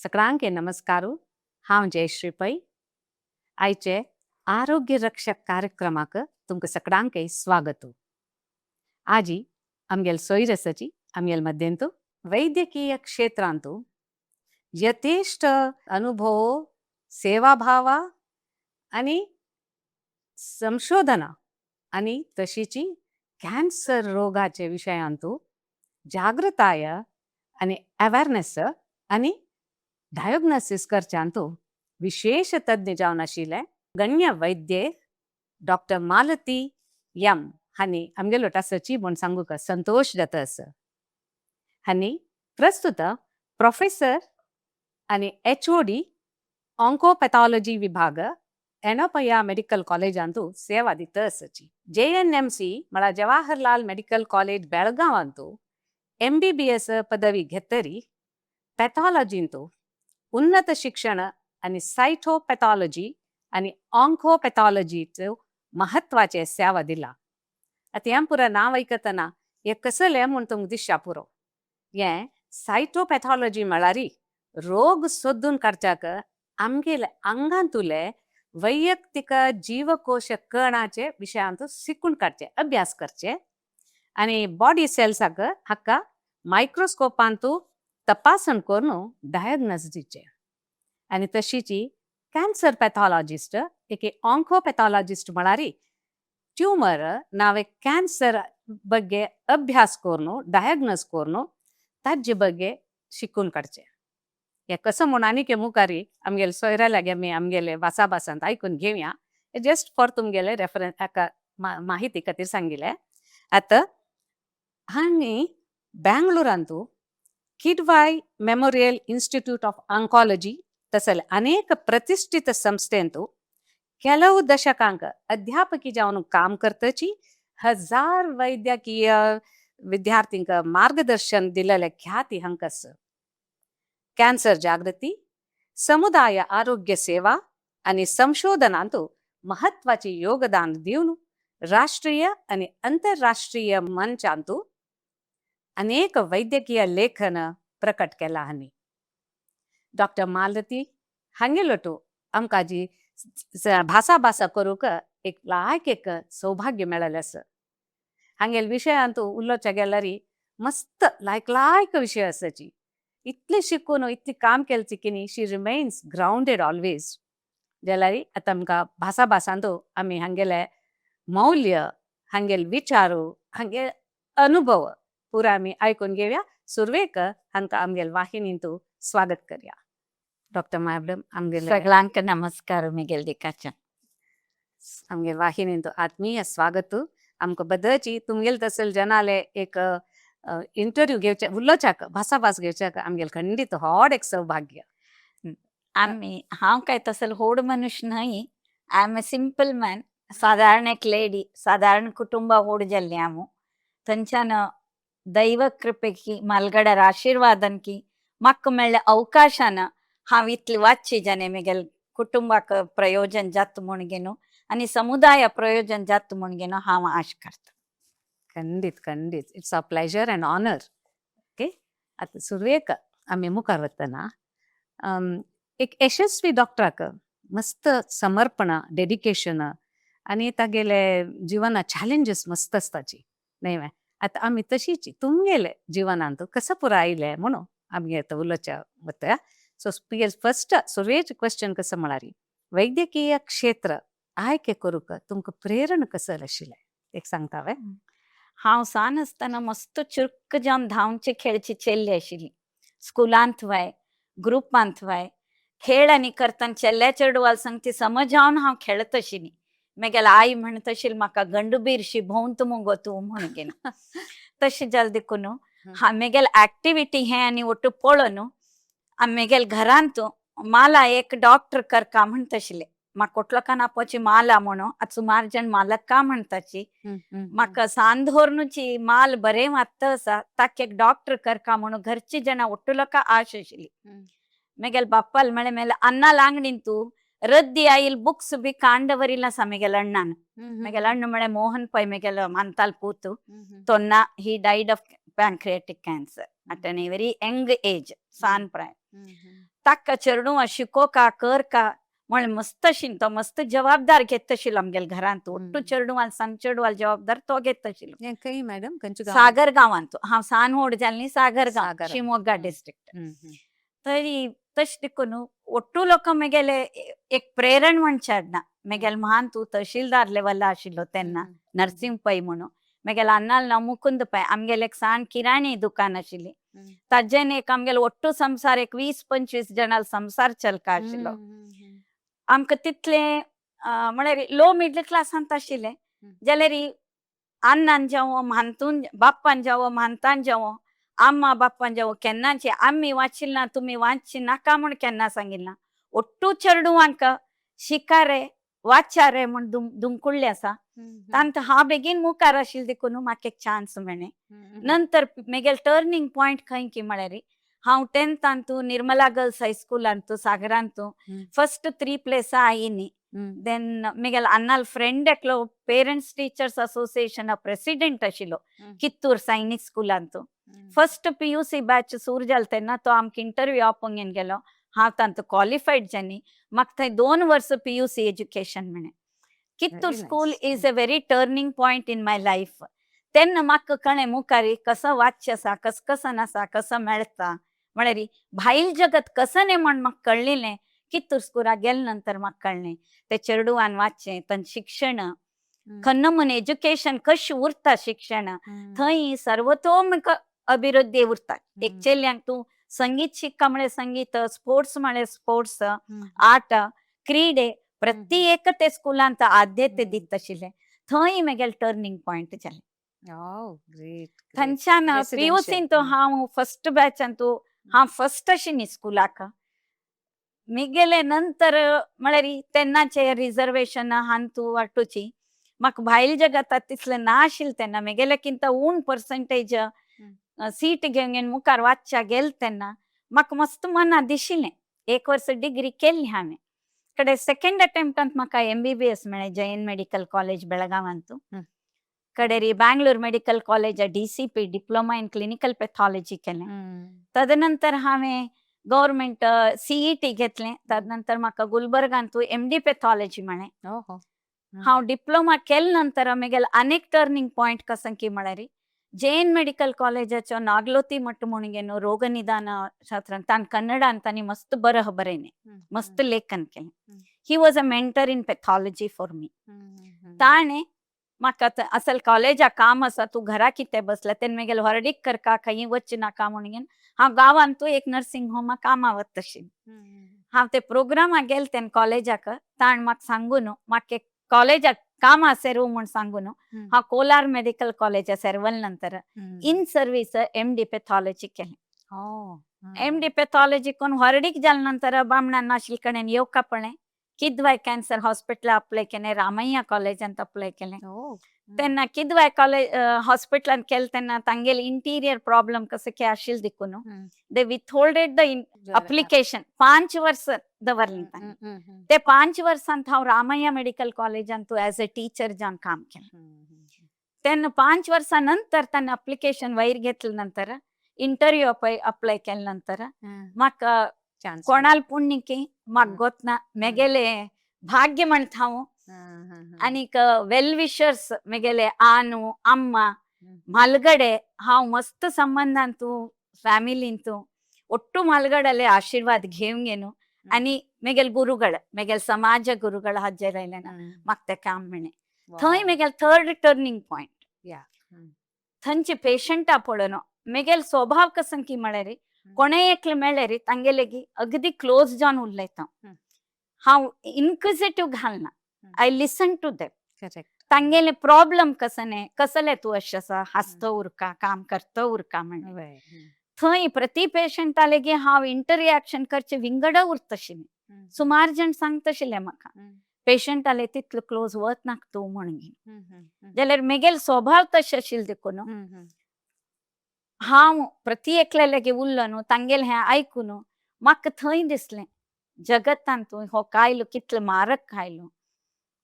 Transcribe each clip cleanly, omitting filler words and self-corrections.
सगळ्यांके नमस्कारू. हांव जयश्री पै. आयचे आरोग्य रक्षक कार्यक्रमाक तुमकां सगळ्यांके स्वागत. आजी आमगेल सोयरसाची आमगेल मध्यंतू वैद्यकीय क्षेत्रांतू यथेष्ट अनुभव, सेवाभाव आणि संशोधन आणि तशीची कॅन्सर रोगाचे विषयांतू जागृताय आणि अवेअरनेस आणि डायग्नोसिस करच्यांतू विशेष तज्ञ जावन आशिल्ले गण्य वैद्ये डॉक्टर मालती एम हांणी आमगेलो सचिव म्हूण सांगूक संतोष जाता आसा. हांणी प्रस्तुत प्रोफेसर आणि HOD ऑन्कोपॅथॉलॉजी विभाग एनोपया मेडिकल कॉलेजांतू सेवा दिता आसाची. JNMC म्हळ्यार जवाहरलाल मेडिकल कॉलेज बेळगांवांतू MBBS पदवी घेतरी पॅथॉलॉजींतू उन्नत शिक्षण आणि सायटोपॅथॉलॉजी आणि ऑन्कोपॅथॉलॉजीचो महत्वाचे सेवा दिला. आता हें पुरा नांव आयकतना हें कसलें म्हूण तुमकां दिसता पुरो. हें सायटोपॅथॉलॉजी म्हळ्यार रोग सोदून काडच्याक आमगेले आंगांतुले वैयक्तिक जीवकोश कणाचे विशयांतू शिकून काडचे, अभ्यास करचे आणि बॉडी सेल्साक हाका मायक्रोस्कोपांतू तपासण करून डायग्नोस दिवचे. आणि तशीची कॅन्सर पॅथॉलॉजिस्ट एक ऑन्कोपॅथॉलॉजिस्ट म्हळ्यार ट्यूमर नावे कॅन्सर ಬಗ್ಗೆ अभ्यास करून डायग्नोस करून ताजे ಬಗ್ಗೆ शिकून काडचे. हे कसं म्हूण आनीक मुखारी आमगेले सोयऱ्या लागे आमी आमगेले वासाबासांत आयकून घेवया. जस्ट फॉर तुमगेले रेफरन्स माहिती खातीर सांगिल्ले. आतां हांणी बेंगळुरांतू Kidwai memorial institute of oncology तसले अनेक प्रतिष्ठित संस्थेंतू ಕೆಲವು ದಶಕಾಂಕ ಅಧ್ಯಾಪಕಿ ಜಾವನು ಕಾಮ್ करतची हजार वैद्यकीय विद्यार्थींक मार्गदर्शन दिलेले ख्याती हंकस. कॅन्सर जागृती, समुदाय आरोग्य सेवा आणि संशोधनांतू महत्वाचे योगदान दिवन राष्ट्रीय आणि आंतरराष्ट्रीय मंचांतू अनेक वैद्यकीय लेखन प्रकट केला. हांणी डॉक्टर मालती हांगेलोटू आमकां भासा करूक एक सौभाग्य मेळ्ळेलें आसा. हांगेल विशयांतू उलोवचें गेल्यार मस्त लायक विशय आसाची. इतले शिकून इतली काम केलची की न्ही शी रिमेन्स ग्राउंडेड ऑलवेज. जाल्यार आतां आमकां भासांतू आमी हांगेले मौल्य, हांगेल विचारू, हांगे अनुभव पुरा आमी आयकून घेवया. सुरवेक हांकां आमगेल वाहिनींतू स्वागत करया. डॉक्टर मॅडम आमगेले सगळ्यांक नमस्कार. मिगेल दिकाच्या आमगे वाहिनींतू आत्मीय स्वागत. आमकां बदलची तुमगेल तसल जनाले एक इंटरव्यू घेवचे उलोवच्याक भास घेवच्याक आमगेल खंडीत व्हड एक सौभाग्य. आम्ही हांव काय तसल होड मनुष्य नाही. I am a simple man. साधारण एक लेडी, साधारण कुटुंब होड जाल्ली आमू. थंयच्यान दैव कृपेकी मालगड्यार आशिर्वादन की म्हाका मेळ्ळे अवकाशान हांव इतली वाचची जाणे मिगेल कुटुंबाक प्रयोजन जात म्हूण घेनू आणि समुदाय प्रयोजन जात म्हूण घेनू हांव आश करता. खंडीत it's a pleasure and honour. Okay. आता सुरवेक आमी मुखार वतना एक यशस्वी डॉक्टराक मस्त समर्पण, डेडिकेशन आणि तागेले जिवनात चॅलेंजेस मस्त आसताची न्हय वे. आता आमी तशीच तुमगेले जिवनांत कसं पुरो आयले म्हणून आमी आतां उलोवच्या वता. सो फर्स्ट सुरवेच क्वेश्चन कसं म्हळ्यार वैद्यकीय क्षेत्र आयके करूक तुमकां प्रेरण कसं आशिल्लें एक सांगता वे. हांव सान आसतना मस्त चुरक जावन धांवची खेळची चेल्ली आशिल्ली. स्कुलांत वाय, ग्रुपांत वाय खेळ आनी करतना चेल्ल्या चेडवाल सांगची समज जावन हांव खेळत आशिल्ली. मागीर आई म्हणत आशिल्ली म्हाका गंडुबीरशी भोंवत मुगो तूं म्हूण घेन. तशें जालें देखून मागेल ऍक्टिव्हिटी हे आनी ಒಟ್ಟು पळोवन आमगेल घरांत माला एक डॉक्टर करका म्हणत आशिल्ले. म्हाका कोटलोकान आपोवची माला म्हणून आता सुमार जण मालक का म्हणटाची. म्हाका सांधोरनुची माल बरें वाचता आसा ताका एक डॉक्टर करका म्हणून घरची जण ಒಟ್ಟುಲಕ आश आशिल्ली. मेगेल बाप्पाल म्हळे मेले अन्ना लांगडींतू रद्दी आईल बुक्स बी कांडवरिला सा मेगेल अण्णान. मेगेल अण्ण म्हळे मोहन पै मेगेल मांताल पूतू तोन्ना he died of pancreatic cancer at a very young age, san prime. ताका चेडूं शिकोवका करका म्हण मस्त आशिल्लो तो मस्त जबाबदार घेत आशिल्लो आमगेल्या घरांत ओट्टू चेडूं सांग चेडवाल जबाबदार तो घेत आशिल्लो खंय मॅडम खंयच्या गांवांत? सागर गांवांत हांव सानवड जाल्ली सागर गांव सागर. शिमोगा हम्म. डिस्ट्रिक्ट तरी तशें देखून ओट्टू लोक म्हगेले एक प्रेरण म्हण चेडना म्हगेल महान तूं तहसीलदार लेवला आशिल्लो तेन्ना नरसिंह पै म्हणून म्हगेले अन्नाल नांव मुकुंद पै आमगेले एक सान किराणी दुकान आशिल्ली ताजेन एक आमगेलो ओट्टू संसार एक 20-25 जणांल संसार चलका आशिल्लो आमकां तितले म्हळ्यार लो मिडल क्लासांत आशिल्ले जाल्यार अन्नान जावं म्हानतून बाप्पान जावं म्हानतान जावं आम्मा बाप्पान जावं केन्नाची आम्ही वाचिल ना तुम्ही वाचची नाका म्हण केन्ना सांगिल्लें ना ओट्टू चेडूंक शिका रे वाचा रे म्हण दुमकुळ्ळे आसा तांत हांव बेगीन मुखार आशिल्लें देखून म्हाका एक चान्स मेळ्ळें नंतर म्हगेल टर्निंग पॉयंट खंय की म्हळ्यार हांव 10th निर्मला गर्ल्स हायस्कुलांत सागरांत फर्स्ट 3 प्लेसां आयिनी देन म्हगेल अन्नाल फ्रेंड एकलो पेरेंट्स टीचर्स असोसिएशन प्रेसिडेंट आशिल्लो कित्तूर सैनिक स्कुलांत फर्स्ट PUC बॅच सुरू जाल तेन्ना तो आमकां इंटरव्यू आपंक घेवन गेलो हांव तांत क्वॉलिफायड जाली म्हाका थंय 2 वर्स PUC एज्युकेशन मेळ्ळें Kittur Very school nice. Is a very turning point in my life तेन्ना म्हाका कळ्ळें मुखारी कसं वाचचें आसा कसं नासा कसं मेळटा म्हळ्यार भायल जगत कसं न्ही म्हण म्हाका कळिल्लें कित्तूर स्कुलाक गेले नंतर म्हाका कळ्ळें ते चेडवान वाचचें तांचें शिक्षण खंय म्हण एज्युकेशन कशें उरता शिक्षण थंय सर्वतोमुख अभिवृद्धी उरता एक चेल्यांक तूं संगीत शिक्का म्हळ्यार संगीत स्पोर्ट्स म्हळ्यार स्पोर्ट्स आर्ट क्रीडे प्रत्येक ते स्कुलांत आद्यते दित आशिल्ले थंय म्हगेलें टर्निंग पॉयंट जालें ग्रेट थंयच्यान Residential. PUCन तो हांव फर्स्ट बॅचान तूं हांव फर्स्ट आशिल्ली स्कुलाक म्हगेले नंतर म्हळ्यार तेन्नाचे रिजर्वेशन हांतू वाटूची म्हाका भायल जगतात तितलें नाशिल्लें तेन्ना म्हगेलेकिंत उण पर्संटेज सीट घेवन मुखार वाचच्या गेल तेन्ना म्हाका मस्त मना दिशिल्लें 1 वर्स डिग्री केल्ली हांवें कडेन सेकंड अटेम्प्टांत म्हाका MBBS मेळ्ळें जैन मेडिकल कॉलेज बेळगांवांत कडेन Bangalore medical college DCP diploma in clinical pathology केलें तदनंतर हांवें गव्हर्मेंट CET घेतलें तदनंतर म्हाका गुलबर्गांत MD पॅथॉलॉजी मेळ्ळें हांव डिप्लोमा केले नंतर म्हगेलो आनीक टर्निंग पॉयंट कसं की म्हळ्यार जैन मेडिकल कॉलेजाचो नागलोती मठ म्हणून गे न्हू रोग निदान शास्त्रांत ताण कन्नडांत तांणी मस्त बरयलें मस्त लेखन केलें he was a mentor in pathology for me ताणें म्हाका असल कॉलेजाक काम आसा तूं घरा कितें बसला तेन्ना म्हगेलो हरडीक करका खंय वच्ची नाका म्हणून हांव गांवांत एक नर्सिंग होमाक कामां वता आशिल्लें हांव ते प्रोग्रामाक गेलें तेन्ना कॉलेजाक ताण म्हाका सांगून म्हाका एक कॉलेजाक काम आसेरू म्हण सांगून हांव कोलार मेडिकल कॉलेज सेरवल नंतर इन सर्वीस MD पॅथॉलॉजी केलें MD पॅथॉलॉजी करून हरडीक जाले नंतर बामणान नाशिल्ले कडेन येवका पडलें किदवाय कॅन्सर हॉस्पिटल अप्लाय केलें रामय्या कॉलेजांत अप्लाय केलें तेन्ना किदवाय कॉलेज हॉस्पिटलांत केलें तेन्ना तांगेले इंटिरियर प्रॉब्लम कसं की आशिल्ले देखून दे विथहोल्डेड द अप्लिकेशन 5 वर्स दवरलें तांणी ते 5 वर्सांत हांव रामय्या मेडिकल कॉलेजांत एज अ टीचर जावन काम केलें तेन्ना 5 वर्सां नंतर ताणें अप्लिकेशन वयर घेतले नंतर इंटरव्यू अप्लाय केले नंतर म्हाका कोणाल पुण्यकी म्हाका गोतना म्हगेले भाग्य म्हणटा हांव आनीक वेल विशर्स म्हगेले आनू अम्मा म्हालगडे हांव मस्त संबंधांत फॅमिलींत ಒಟ್ಟು ಮಲ್ಗಡಲ್ಲೇ ಆಶೀರ್ವಾದ घेवंगेನು आणि मेगेल गुरुगळ मेगेल समाज गुरुगळ हाजेर म्हाका काम मेळ्ळें थंय मेगेल थर्ड टर्निंग पॉयंट थंयचे पेशंटा पळोवन मेगेल स्वभाव कसं की म्हळ्यार कोणेय एकले मेळ्ळें तांगेले अगदी क्लोज जावन उलयता हांव इन्क्विजिटिव्ह घालना आय लिसन टू देम तांगेले प्रॉब्लम कसले तूं अशें आसा हासतो उरका काम करतो उरका म्हण थंय प्रति पेशंटा लेगी हांव इंटररिएक्शन करचें विंगड उरता आशिल्लें सुमार जण सांगता आशिल्ले म्हाका पेशंटाले तितलो क्लोज वचनाका तूं म्हणून जाल्यार मेगेल स्वभाव तशें आशिल्ले देखून हांव प्रति एकले लेगी उरलो न्हू तांगेलें हें आयकून म्हाका थंय दिसलें जगतांत हो कायलो कितलो मारक कायलो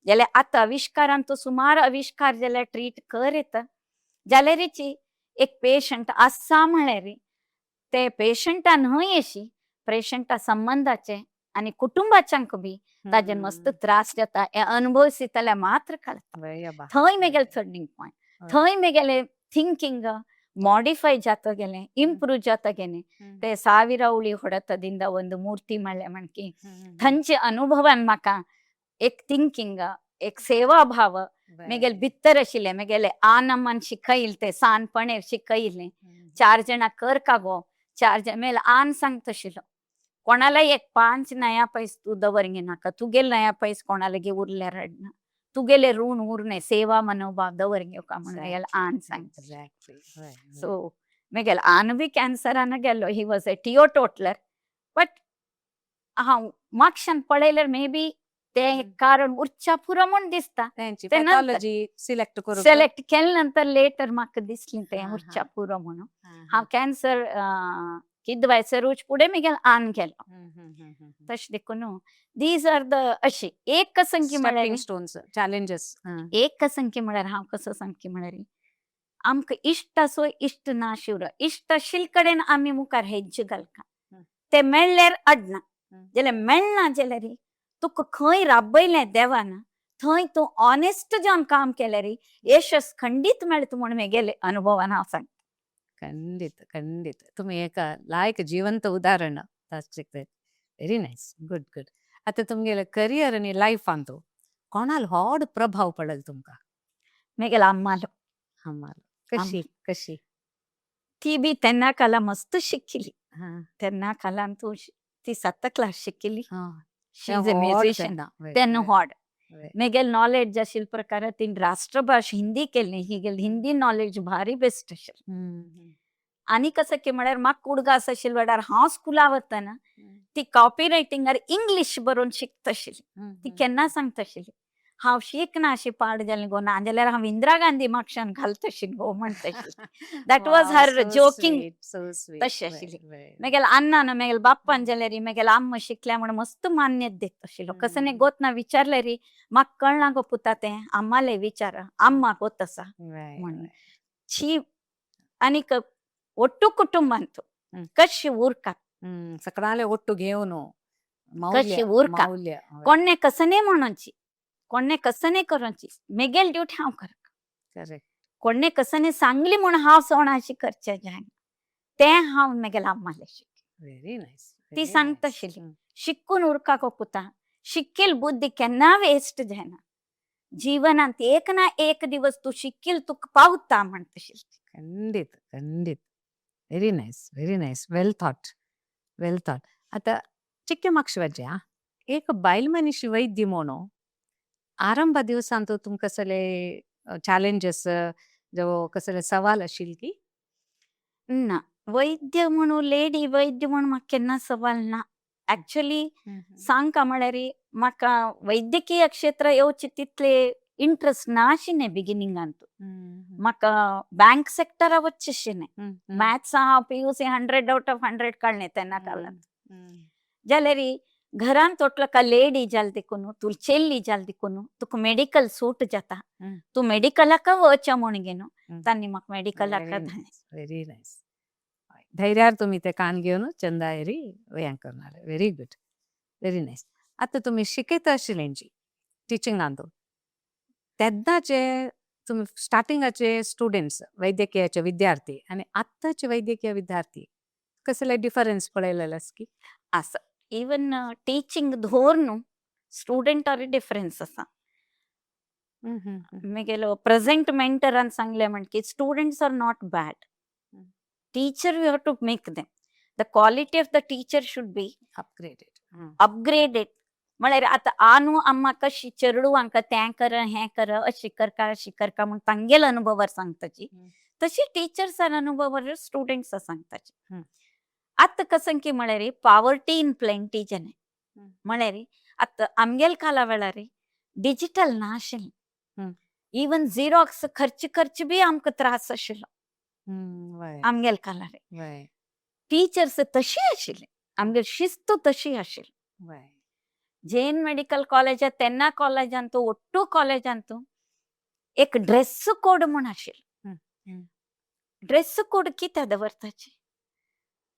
जाल्यार आतां आविश्कारांत सुमार आविश्कार जाल्यार ट्रीट करीत जाल्यारीची एक पेशंट आसा म्हळ्यार ते पेशंटा न्हय अशी पेशंटा संबंधाचे आणि कुटुंबाच्यांक बी ताजेर मस्त त्रास जाता हे अनुभवसितल्या मात्र कळटा वय बा थंय मेगेले टर्निंग पॉयंट थंय मेगेले थिंकिंग मॉडिफाय जाता गेले ಇಂಪ್ರೂವ್ जाता गेले ते 1000 उळी ಹೊಡೆತದಿಂದ ಒಂದು ಮೂರ್ತಿ ಮಾಡ್ಲೆ ಮಣ್ಕಿ थंचे अनुभवान म्हाका एक थिंकिंग एक सेवा भाव मेगेल भितर आशिल्ले मेगेले आ नमन शिकयले ते सानपणे शिकयले 4 जणां कर कागो 4 जण मेल आन सांगता आशिल्लो कोणाला एक 5 नया पैस तू दवरंगे नाका तुगेले नया पैस कोणाला उरल्या रडना तुगेले ऋण उरणे सेवा मनोभाव दवरंगे का म्हणून आन सांगता सो मेगेल आन बी कॅन्सरान गेलो ही वॉज ए टिओटोटलर बट हांव म्हाक्षान पळयल्यार मे बी ते कारण उरच्या पुरो म्हूण दिसता त्यांची ते नंतर पॅथॉलॉजी सिलेक्ट करू सिलेक्ट केले नंतर लेटर म्हाका दिसली ते हा, उरच्या हा. पुरो म्हणून हांव कॅन्सर किदवायसर उच पुढे मेगेल आन गेलो तशें देखून दीज आर द अशी एक संख्या म्हळ्यार स्टोन्स चॅलेंजेस एक संख्या म्हळ्यार हांव कसो सांगता म्हळ्यार आमकां इश्ट आसो इश्ट ना शिवरो इश्ट आशिल्ले कडेन आमी मुखार हेज्जे घालता ते मेळ्ळ्यार अडना जाल्यार मेळना जाल्यार तुका खंय राबयलें देवान थंय तूं ऑनेस्ट जावन काम केल्यार यशस खंडीत मेळटा म्हूण मेगेले अनुभवान हांव सांगता ಖಂಡಿತ ಖಂಡಿತ तुम्ही एक लायक जिवंत उदाहरण व्हेरी नाईस गुड गुड आता तुमगेले करियर आणि लाईफ आणतो कोणाला हॉड प्रभाव पडेल तुमका मेगेला अम्मालो आम्हाला कशी कशी ती बी तेन्ना काला मस्त शिकिली हा तेन्ना कालान तू ती 7th क्लास शिकिली हा शी इज अ म्युझिशियन तेन्ना हॉड मेगेल नॉलेज आशिल्ले प्रकार तिने राष्ट्रभाष हिंदी केली ही गेल हिंदी नॉलेज भारी बेस्ट आशिल्लें आनी कसं की म्हळ्यार म्हाका कुडगास आशिल्ले वेळार हांव स्कुला वतना ती कॉपी रायटिंगार इंग्लिश बरोवन शिकता आशिल्ली ती केन्ना सांगता आशिल्ली हांव शिकना अशी पाड जालें गो ना जाल्यार हांव इंदिरा गांधी म्हाक्षान घालता आशिल्ली गो म्हणटा आशिल्ली दॅट वॉज हर जोकिंग तशी आशिल्ली मेगेल अन्नान मेगेल बाप्पान जाल्यार मेगेल आम्म शिकल्या म्हण मस्त मान्यता देत आशिल्लो कसं गोतना विचारल्यार म्हाका कळना गो पुता तें आम्माले विचार अम्मा गोत आसा म्हणून शी आनीक ಒಟ್ಟು ಕುಟುಂಬ ಅಂತೂ ಕಶಿ ಊರ್ಕ ಸಕಳಾಲೆ ಒಟ್ಟು घेऊन कशी उरका कोणे कसने म्हणूची कोणे कसने करूची मेगेल ड्यूटी हांव कर कोणे कसने सांगली म्हूण हांव सोणाशी करचे जाय ते हांव मेगेल आम्माले व्हेरी नाईस ती सांगता आशिल्ली शिकून उरका गो पुता शिकेल बुद्धी केन्ना वेस्ट जायना जीवनांत एक ना एक दिवस तू शिकील तुका पावता म्हणटा आशिल्ली ಖಂಡಿತ ಖಂಡಿತ ವೆರಿ ನೈಸ್ ವೆಲ್ ಥಾಟ್ आता चिक्के मागशिवाज्या एक बायल मनीस वैद्य म्हणून आरंभ दिवसांत तुमकां कसले चॅलेंजेस जो कसले सवाल आशिल्ले की ना वैद्य म्हणून लेडी वैद्य म्हणून म्हाका केन्ना सवाल ना ऍक्च्युअली सांगता म्हळ्यार म्हाका वैद्यकीय क्षेत्र येवचे तितले इंट्रस्ट नाशिल्लें बिगिनिंगांत म्हाका बँक सेक्टरा वचचेशिल्लें मॅथ्स हांव PUC 100 आउट ऑफ 100 काडलें तेन्ना कालांत जाल्यार घरान तोटलो का लेडी जाल देखून तू चेल्ली जाल देखून तुका मेडिकल सूट जाता तू मेडिकलाक वचा म्हूण घेनो तांणी म्हाका मेडिकलाक व्हेरी नाईस धैर्यार तुम्ही ते कान घेऊन चंदा एरी वयांक करणार व्हेरी गुड व्हेरी नाईस आता तुम्ही शिकयता आशिल्लेंची टिचिंगांत तेन्नाचे तुम्ही स्टार्टिंगाचे स्टुडंट्स वैद्यकीयाचे विद्यार्थी आणि आत्ताचे वैद्यकीय विद्यार्थी कसले डिफरन्स पळयलेलेस की असं इवन टीचिंग धोरण स्टुडंट आर डिफरन्स आसा मेगेलो प्रेझेंट मेंटरान सांगले म्हण की students are not bad teacher you have to make them the quality of the teacher should be upgraded म्हळ्यार आतां आनू अम्मा कशी चेडू हांकां तें कर हें कर अशी करका म्हूण तांगेल अनुभवार सांगताची तशी टीचर्सार अनुभवार स्टुडंट्स सांगताची आतां कसं की म्हळ्यार पॉवर्टी इन प्लेंटी जेन्ना म्हळ्यार आतां आमगेल काला वेळार डिजिटल नाशिल्लें इवन झिरॉक्स खर्च बी आमकां त्रास आशिल्लो आमगेल कालार टीचर्स तशी आशिल्ले आमगेल शिस्त तशी आशिल्ली जैन मेडिकल कॉलेजांत तेन्ना कॉलेजांत ಒಟ್ಟು कॉलेजांत एक ड्रेस कोड म्हूण आशिल्लो ड्रेस कोड कित्याक दवरताचे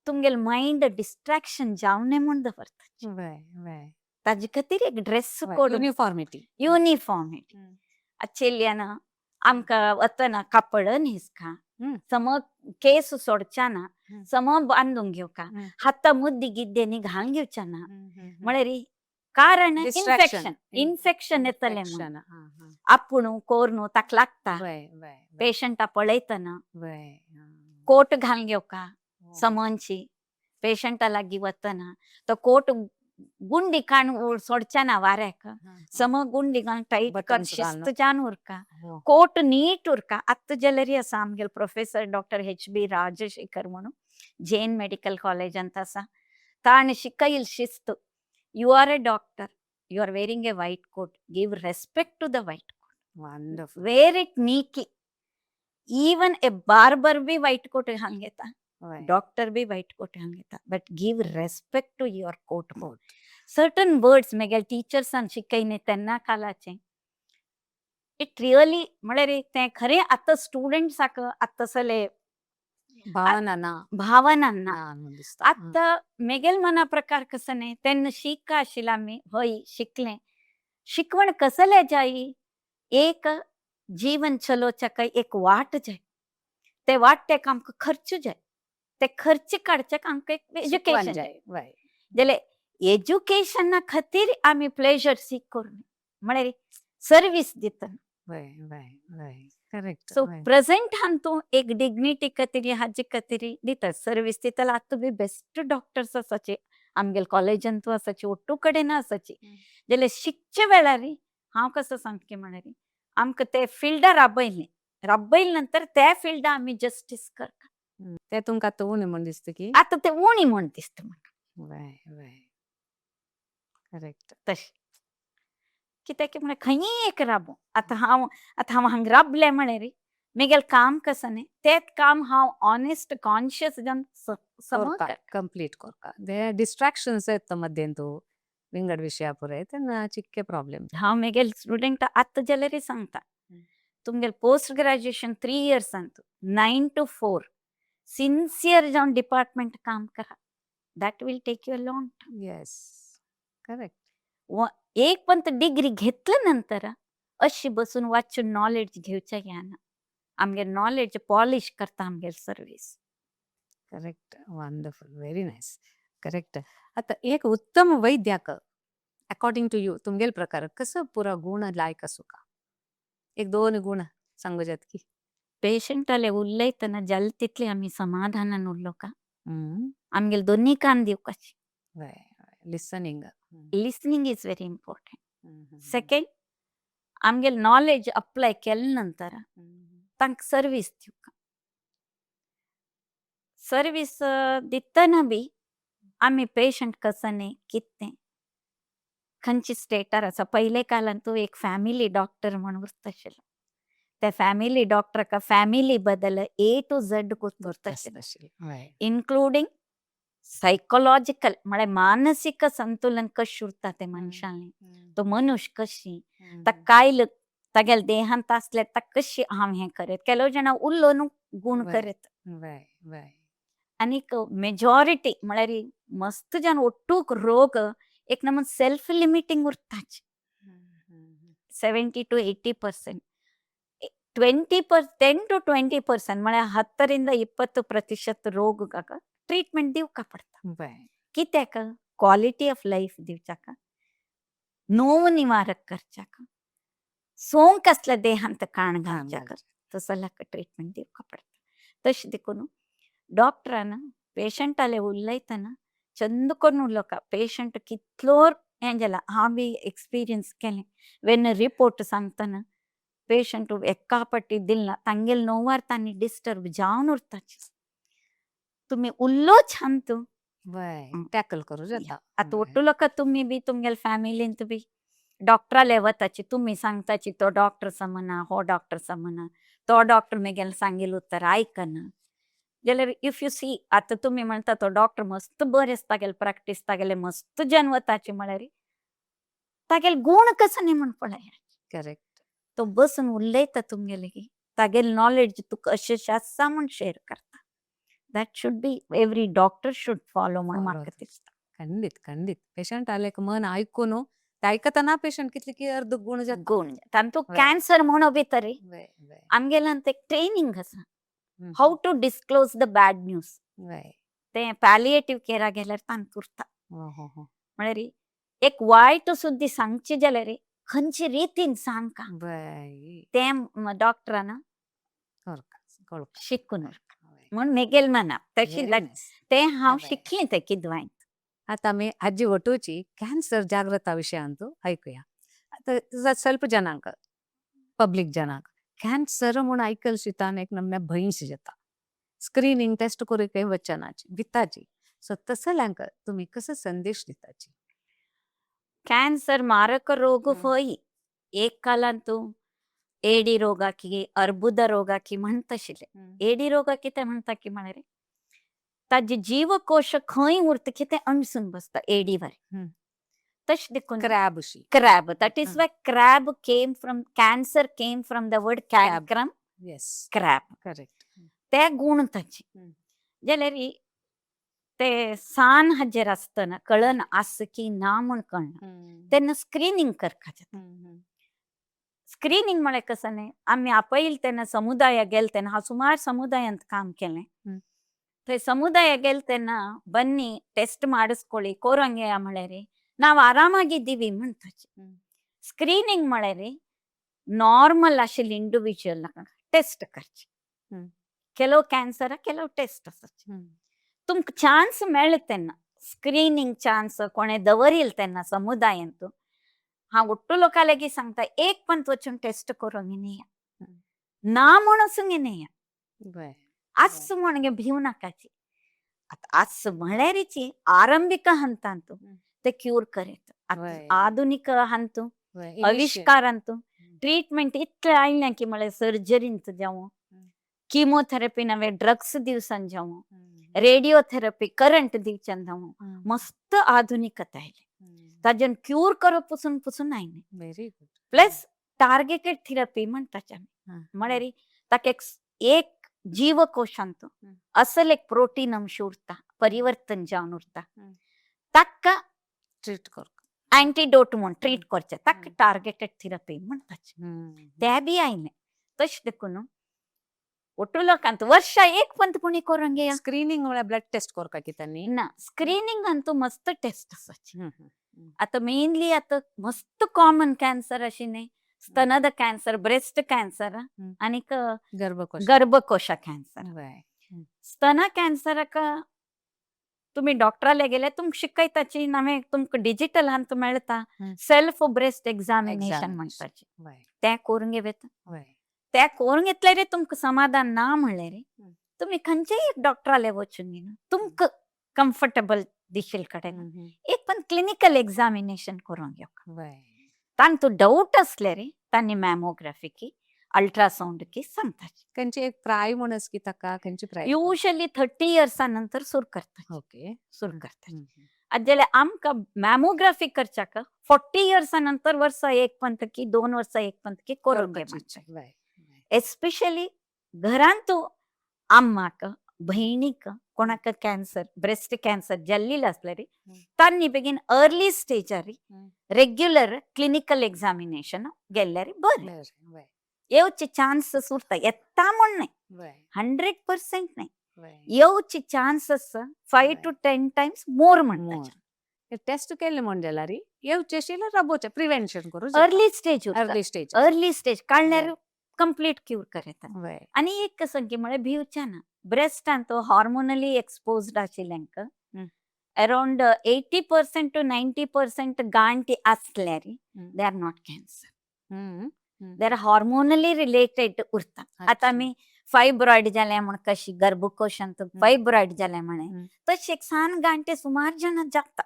तुमगेल माइंड डिस्ट्रॅक्शन जावने म्हूण दवरता वय ताजे खातीर एक ड्रेस कोड युनिफॉर्मिटी युनिफॉर्मिटी चेल्यान आमकां वतना कापड न्हेसका सम केस सोडच्याना सम बांदून घेवका हाता मुद्दी गिद्देनी घालून घेवच्याना म्हळ्यार कारण इन्फेक्शन येतले म्हूण आपूण कोरनू ताका लागता पेशंटा पळयतना कोट घालून घेवका समनची पेशंटा लागीं वतना तो कोट गुंडी काडून सोडच्याना वाऱ्याक सम गुंडी घालून टाईट कर Buttons शिस्त जावन उरका कोट नीट उरका आत्ता जाल्यार आसा आमगेल प्रोफेसर डॉक्टर HB राजशेखर म्हणून जैन मेडिकल कॉलेजांत आसा ताणें शिकयल शिस्त you are a doctor you are wearing a white coat give respect to the white coat wonderful wear it neatly even a barber बी व्हाईट कोट घालून घेता डॉक्टर बी व्हाईट कोट घालून घेता but give respect to your coat certain words मेगेल टिचर्सान शिकयने तेन्ना कालाचे इट रियली म्हळ्यार ते खरें आतां स्टुडंट्साक आतां तसले भावना ना आतां मेगेल मना प्रकार कसं न्ही तेन्ना शिक आशिल्लें आमी हय शिकलें शिकवण कसले जायी एक जीवन चलोवच्याक एक वाट जाय ते वाटेक आमकां खर्च जाय ते खर्च काडच्याक आमकां एक एज्युकेशन जाय जाल्यार एज्युकेशना खातीर आमी प्लेजर सीक करूं म्हळ्यार सर्वीस दितना करेक्ट सो प्रेजेंट हातूं एक डिग्निटी खातीर हाजे खातीर दिता सर्वीस दिताले आतां बी बेस्ट डॉक्टर्स आसाचे आमगेल कॉलेजांतू आसाचे ओट्टू कडेन आसाचे जाल्यार शिकचे वेळार हांव कसो सांगता म्हळ्यार आमकां ते फिल्डार राबयले नंतर त्या फिल्डा आमी जस्टीस करता ते तुमकां आतां उणी म्हण दिसता की आतां ते उणी म्हण दिसता म्हाका करेक्ट तशें कित्याक म्हळ्यार खंयी एक राबो आतां हांव हांगा राबलें म्हळ्यार मेगेल काम कसं न्ही तेंच काम हांव ऑनेस्ट कॉन्शियस जावन कंप्लीट करता ते डिस्ट्रॅक्शन्स येता मध्येंतू विंगड विशया पुराय तेन्ना चिक्के प्रॉब्लेम हांव मेगेल स्टुडंट आतां जाल्यार सांगता तुमगेल पोस्ट ग्रॅज्युएशन 3 इयर्सांत 9 to 4 सिन्सियर जावन डिपार्टमेंट काम करा that will take you a long time yes correct एक पण डिग्री घेतल्या नंतर अशी बसून वाचून नॉलेज घेवचें घेना आमगे नॉलेज पॉलिश करता आमगेर service correct wonderful very nice correct आता एक उत्तम वैद्याक अकॉर्डिंग टू यू तुमगेल प्रकार कसं पुरा गुण लायक असू का एक 2 गुण सांगू जात की पेशंटाले उलयतना जल तितले आमी समाधानान उरलो का आमगेल दोन्ही कान दिवपाची listening listening is very important second आमगेल नॉलेज अप्लाय केले नंतर तांकां सर्वीस दिवका सर्वीस दितना बी आमी पेशंट कसं न्ही कितें खंयची स्टेटार आसा पयले काळांत तूं एक फॅमिली डॉक्टर म्हण उरता आशिल्लो त्या फॅमिली डॉक्टराक फॅमिली बद्दल A to Z गुर्त इन्क्लुडिंग सायकोलॉजिकल म्हळ्यार मानसिक संतुलन कशें उरता ते मनशांनी तो मनुष्य कशी ताका कायल तागेल देहांत आसले ताका कशी हांव हें करीत केलो जाणां उरलो न्हू गुण करीत आनीक मेजॉरिटी म्हळ्यार मस्त जावन ओट्टूक रोग एक नमून सेल्फ लिमिटींग उरताचे 70 to 80% 10 to 20% म्हळ्यार 10-20% रोगाक ट्रीटमेंट दिवका पडटा कित्याक क्वालिटी ऑफ लायफ दिवच्याक नोव निवारक करच्याक सोंक असल्या देहांत काण घालच्याक तसल्याक ट्रीटमेंट दिवका पडटा तशें देखून डॉक्टरान पेशंटाले उलयतना चंद करून उरलो का पेशंट कितलो हें जाला हांव बी एक्सपिरियन्स केलें वेन रिपोर्ट सांगतना पेशंट एका पट्टी दिलना तांगेल नोवार तांणी डिस्टर्ब जावन उरताचे तुम्ही उरलो छान तू टॅकल करू जाता आतां ओट्टुलो का तुमी बी तुमगेल फॅमिलींत बी डॉक्टराले वताची तुमी सांगताची तो डॉक्टर समना हो डॉक्टर समना तो डॉक्टर मेगेल सांगेल उत्तर आयकना जाल्यार इफ यू सी आतां तुमी म्हणटा तो डॉक्टर मस्त बरें तागेल प्रॅक्टीस तागेले मस्त जन वताचे म्हळ्यार तागेल गुण कसो न्ही म्हण पळया करेक्ट तो बसून उलयता तुमगेले की तागेल नॉलेज तुका अशें आसा म्हूण शेअर करता that should be every doctor should follow म्हण Follow म्हाका this. दिसता. खंडीत पेशंट आले की मन ऐकून ते आयकतना पेशंट कितले की अर्ध गुण जाता गुण तांतू वय. कॅन्सर म्हणो भितर वय वय आमगेल्यान ते ट्रेनिंग आसा hmm. How to disclose the bad news वय ते पॅलिएटिव्ह केरा गेल्यार तांकां उरता हो म्हळ्यार एक वायट सुद्दी सांगची जाल्यार खंयचे रितीन सांगका वय ते डॉक्टरान कळका शिकून उरता म्हण मेगेल म्हणा तशी ते हांव वय. शिकलें ते किदवाय आता आम्ही ಅಜ್ಜಿ ಒಟ್ಟುಚಿ ಕ್ಯಾನ್ಸರ್ ಜಾಗೃತ ವಿಷಯ ಅಂತೂ ऐकूया आता ಸ್ವಲ್ಪ जनांक पब्लिक जनांक कॅन्सर म्हणून ऐकल शितान एक नम्या भयंश जाता स्क्रीनिंग टेस्ट करू काही वचनाची विताची सो तसल्यांक तुम्ही कसं संदेश दिताची ಕ್ಯಾನ್ಸರ್ ಮಾರಕ ರೋಗ हम्म. ಹೋಯಿ एक कालांतू एडी रोगाकी अर्बुद रोगाकी म्हणतशिले एडी रोगाकी ते म्हणता की म्हणारे ताजे जीवकोश खंय उरता की ते अणसून बसता एडीवर हम्म. तश देखून क्रॅबशी crab that is हम्म. why crab came from cancer came from the word Crab. cancrum yes crab correct ते गुण ताचे हम्म. जाल्यार ते सान हाजेर आसतना कळन आस की ना म्हण कळना तेन्ना स्क्रीनिंग करपाक जाता स्क्रीनिंग म्हळ्यार कसं न्ही आमी आपयल तेन्ना समुदायाक गेले तेन्ना हांव सुमार समुदायांत काम केलें थंय समुदायाक गेले तेन्ना ಬನ್ನಿ ಟೆಸ್ಟ್ ಮಾಡಿಸ್ಕೊಳ್ಳಿ ಕೋರಂಗೆಯ म्हळ्यार ನಾವು ಆರಾಮಾಗಿದ್ದೀವಿ म्हणटाचे स्क्रीनिंग म्हळ्यार नॉर्मल आशिल्ले इंडिव्हिज्युअल टेस्ट करचे ಕೆಲವು ಕ್ಯಾನ್ಸರ್ ಕೆಲವು ಟೆಸ್ಟ್ आसाचे तुमकां चान्स मेळ्ळो तेन्ना स्क्रीनिंग चान्स कोणे दवरिल तेन्ना समुदायांत हांव ಒಟ್ಟು लोकांलेगी सांगता एक पंत वचून टेस्ट करूंक येया ना म्हण वचूंक येया आस म्हणगे भिव नाकाची आता आस म्हळ्यारीची ಆರಂಭಿಕ ಹಂತ ಅಂತೂ ते ಕ್ಯೂರ್ ಕರೆತ್ वय. ಆಧುನಿಕ ಹಂತ आविष्कार ಅಂತೂ ट्रीटमेंट इतले आयल्या की म्हळ्यार सर्जरींत जावं किमोथेरपी नवे ड्रग्स दिवसान जावं रेडिओथेरपी करंट दिवच्यान जावं मस्त आधुनिकता आयली ताजेन क्यूर करप पुसून आयले very good plus targeted therapy म्हणटाचे आमी म्हळ्यार ताका एक जीवकोशांत असल एक प्रोटीन अंश उरता परिवर्तन जावन उरता ताका ट्रीट कर एंटीडोट म्हूण ट्रीट करचे ताका टार्गेटेड थेरपी म्हणटाचे ते बी आयले तशें देखून ಒಟ್ಟು लोकांत वर्ष एक पंत पुणी करूंक घेया स्क्रीनिंग म्हळ्यार ब्लड टेस्ट करका कितांनी ना स्क्रीनिंग ಅಂತೂ मस्त टेस्ट आसाची आता मेनली आता मस्त कॉमन कॅन्सर अशिने स्तनद कॅन्सर ब्रेस्ट कॅन्सर आनीक गर्भकोश गर्भकोश कॅन्सर वय स्तन कॅन्सराक तुम्ही डॉक्टराले गेले तुमकां शिकयताची नवे तुमकां डिजिटल हंत मेळटा सेल्फ ब्रेस्ट एग्जामिनेशन म्हणटाचे वय ते करूंक घेता वय ते करून घेतल्यार तुमकां समाधान ना म्हणल्यार तुम्ही खंयच्याय एक डॉक्टराले वचून घेना तुमकां कम्फर्टेबल दिशील कडेन एक पण क्लिनिकल एग्जामिनेशन करूंक घेवक वय तांतू डाऊट असल्यार तांणी मॅमोग्राफी की अल्ट्रासाउंड की सांगताचे खंयची एक प्राय म्हूण आसा की ताका खंयची प्राय युजली 30 इयर्सा नंतर सुरू करता ओके सुरू करता जाल्यार आमकां मॅमोग्राफी करच्याक 40 इयर्सा नंतर वर्सा एक पंत की 2 वर्सा एक पंत की करूंक घेवपाचे वय एस्पेशली घरांत अम्माक बहिणीक कोणाक कॅन्सर ब्रेस्ट कॅन्सर जाल्लेले आसल्यार तांणी बेगीन अर्ली स्टेजार रेग्युलर क्लिनिकल एग्जामिनेशन गेल्यार बरें वय येवचे चान्सेस उरता येता म्हण न्ही वय 100% न्ही वय येवचे चान्सेस 5 to 10 times मोर म्हणटा टेस्ट केले म्हण जाल्यार येवचे आशिल्ले राबोवचे प्रिव्हेंशन करू early stage stage early stage काडल्यार कंप्लीट क्यूर करता वय आनी एक संख्ये म्हळ्यार भिवच्या ना ब्रेस्टांत हॉर्मोनली एक्सपोज्ड आशिल्ल्यांक अराउंड 80% to 90% गांठी आसल्यार they are not cancer they are hormonally related उरता आतां आमी फायब्रॉइड जालें म्हण कशी गर्भकोशांत फायब्रॉइड जालें म्हणे तशें सान गांठे सुमार जाणां जाता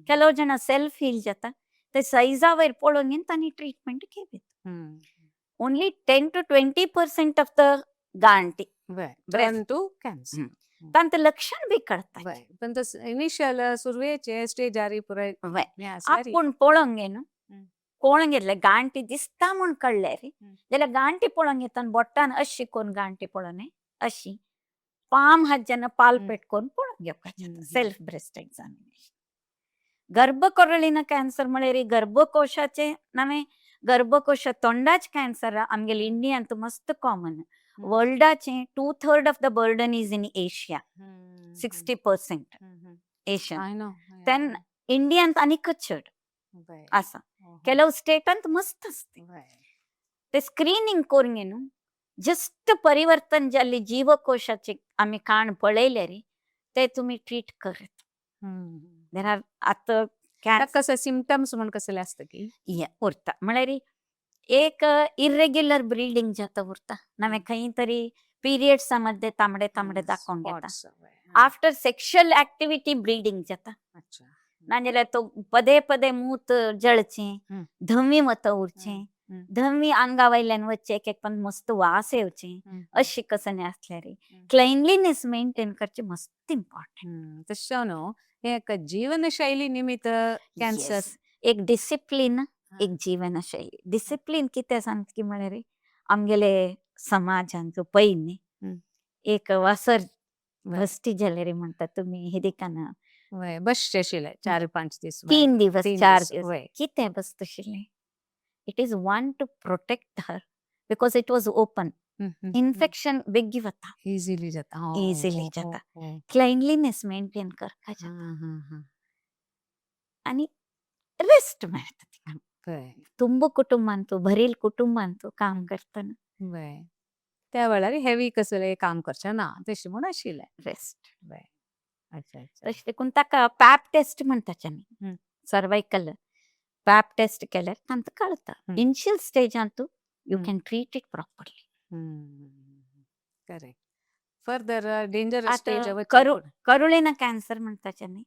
ಕೆಲವು ಜನ ಸೆಲ್ಫ್ ಹೀಲ್ जाता ते सायजा वयर पळोवन घेवन तांणी ट्रीटमेंट केली ओनली 10 to 20% ऑफ द गांठी परंतु कॅन्सर तांत लक्षण बी कळटा वय पण इनिशियल सुरवेचे स्टेजारी पुराय आपूण पळोवंक घेन पळोवंक घेतले गांठी दिसता म्हण कळल्यार जाल्यार गांठी पळोवंक घेता बोट्टान अशी करून गांठी पळोवन अशी पाम हज्जन पाल हम्म. पेटकोन पळोवन घेवपाचें हम्म. Self breast examination. गर्भकरळीन कॅन्सर म्हळ्यार गर्भकोशाचे नवे गर्भकोश तोंडाचे कॅन्सर आमगेले इंडियान मस्त कॉमन. वर्ल्डाचे 2/3 of the burden is in Asia, 60% Asian I know. Then Indian ಅನಿಕ ಚಡ್ ಅಸ ಕೆಲವು ಸ್ಟೇಟ್ ಅಂತ ಮಸ್ತ್ असते ते स्क्रीनिंग करून येणू जस्ट परिवर्तन जाल्ली जीवकोशाचे आम्ही काण पळयले रे ते तुम्ही ट्रीट करत. देर आर आतां कसं सिम्टम्स म्हण कसले असतं की उरता म्हळ्यार एक इरेग्युलर ब्लिडिंग जाता उरता नवे खंय तरी पिरियड्स मध्ये तांबडे तांबडे दाखोवन घेता. आफ्टर सेक्शुअल ऍक्टिव्हिटी ब्लीडिंग जाता. नाजाल्यार तो पदे पदे मूत जळचे, धवी वता उरचे, धवी आंगा वयल्यान वच्चे, एक एक पण मस्त वास येवचे, अशी कसं असल्यार क्लिनलीनेस मेंटेन करचे मस्त इम्पॉर्टंट. तशें न्हू हे एक जीवनशैली निमित्त कॅन्सर एक डिसिप्लिन, एक जीवनशैली. डिसिप्लिन कितें सांगता की म्हळ्यार आमगेले समाजान जो पळय न्ही एक वासर भस्ती जाले रे म्हणटा तुमी हे दिकाना बसचे आशिल्ले 4-5 दीस 3 दिवस 4 दीस. दिवस कितें बसत आशिल्ले. It is one to protect her because it was open. Infection बेगी वता, इझिली जाता. इझिली जाता. क्लिनलीनेस मेंटेन करपाक जाता आनी रेस्ट मेळटा तिका. ತುಂಬ कुटुंबान तूं भरील कुटुंबान तूं काम करतना त्या वेळार हेवी कसले काम करचे ना तशें म्हूण आशिल्लें. रेस्ट. अच्छा तशें देखून ताका पॅप टेस्ट म्हणटाचे आमी सर्वायकल पॅप टेस्ट केल्यार तांकां कळटा. इनिशियल स्टेजान तूं you can treat it properly. Correct. Further dangerous stage करुळीन कॅन्सर म्हणटाचे न्ही.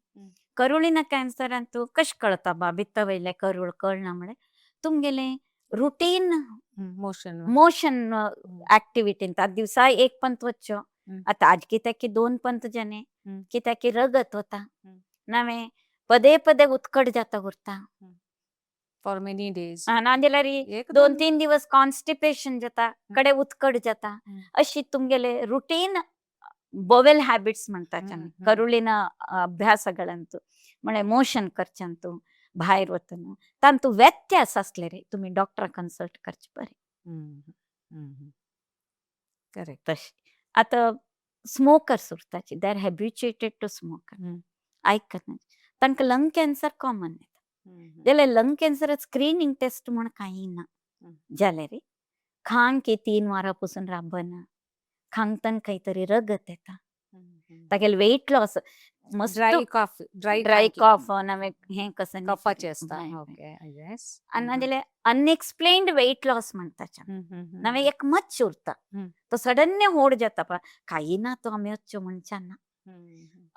करुळीन कॅन्सरान तूं कशें कळटा बा भितर वयले करुळ कळना म्हळ्यार तुमगेले रुटीन मोशन ऍक्टिव्हिटीन तां दिवसा एक पंत वच्चो. आतां आज कित्याक की 2 पंत जाने कित्याक की रगत वता नवे पदे पदे उतकट जाता उरता फॉर मेनी डेज. नाजाल्यार 2-3 दिवस कॉन्स्टिपेशन जाता कडे उतकट जाता. अशी तुमगेले रुटीन बोवेल हॅबिट्स म्हणटाचे करुळीन अभ्यासಗಳಂತೂ म्हळ्यार मोशन करच्यांतू भायर वतना तांतू व्यत्यास असले रे तुमी डॉक्टरा कन्सल्ट करचे बरें. करेक्ट. तशें आतां स्मोकर्स उरताचे they are habituated to smoker आयकना तांकां लंग कॅन्सर कॉमन येता जाल्यार लंग कॅन्सर स्क्रीनिंग टेस्ट म्हण कांय ना जाल्यार खांग की 3 वरां पसून राबना खांगतन खंय तरी रगत येता तागेले वेट लॉस मस्त ड्राय कॉफ नवे हें कसं कफाचे असता. आनी नाजाल्यार अनएक्सप्लेन्ड वेट लॉस म्हणटाचे नवे एक मच्छ उरता तो सडन्य होड जाता पळय काही ना तो आमी वच्चो म्हणच्यान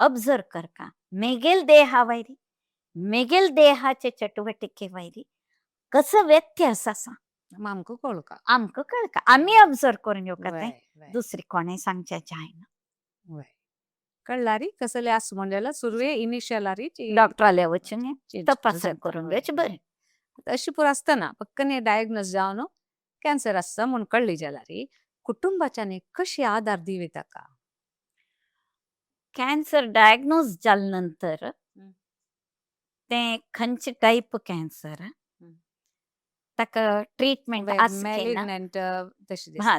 ऑब्झर्व करका मेगेल देहा वयरी मेगेल देहाचे चटुवटिके वयरी कसं व्यत्यास आसा आमकां कळका आमी ऑब्झर्व करून घेवका दुसरी कोणें सांगचे जायना. कळलारी कसले आस म्हणजे सुरवे इनिशियलारी डॉक्टराले वचून तपासण करून घेवचें बरें. अशी पूर आसतना पक्कन डायग्नोस जावन कॅन्सर आसता म्हूण कळ्ळी जाल्यार कुटुंबाच्यानी कशी आदार दिवे ताका. कॅन्सर डायग्नोस जाले नंतर ते खंयचे टायप कॅन्सर ताका ट्रीटमेंट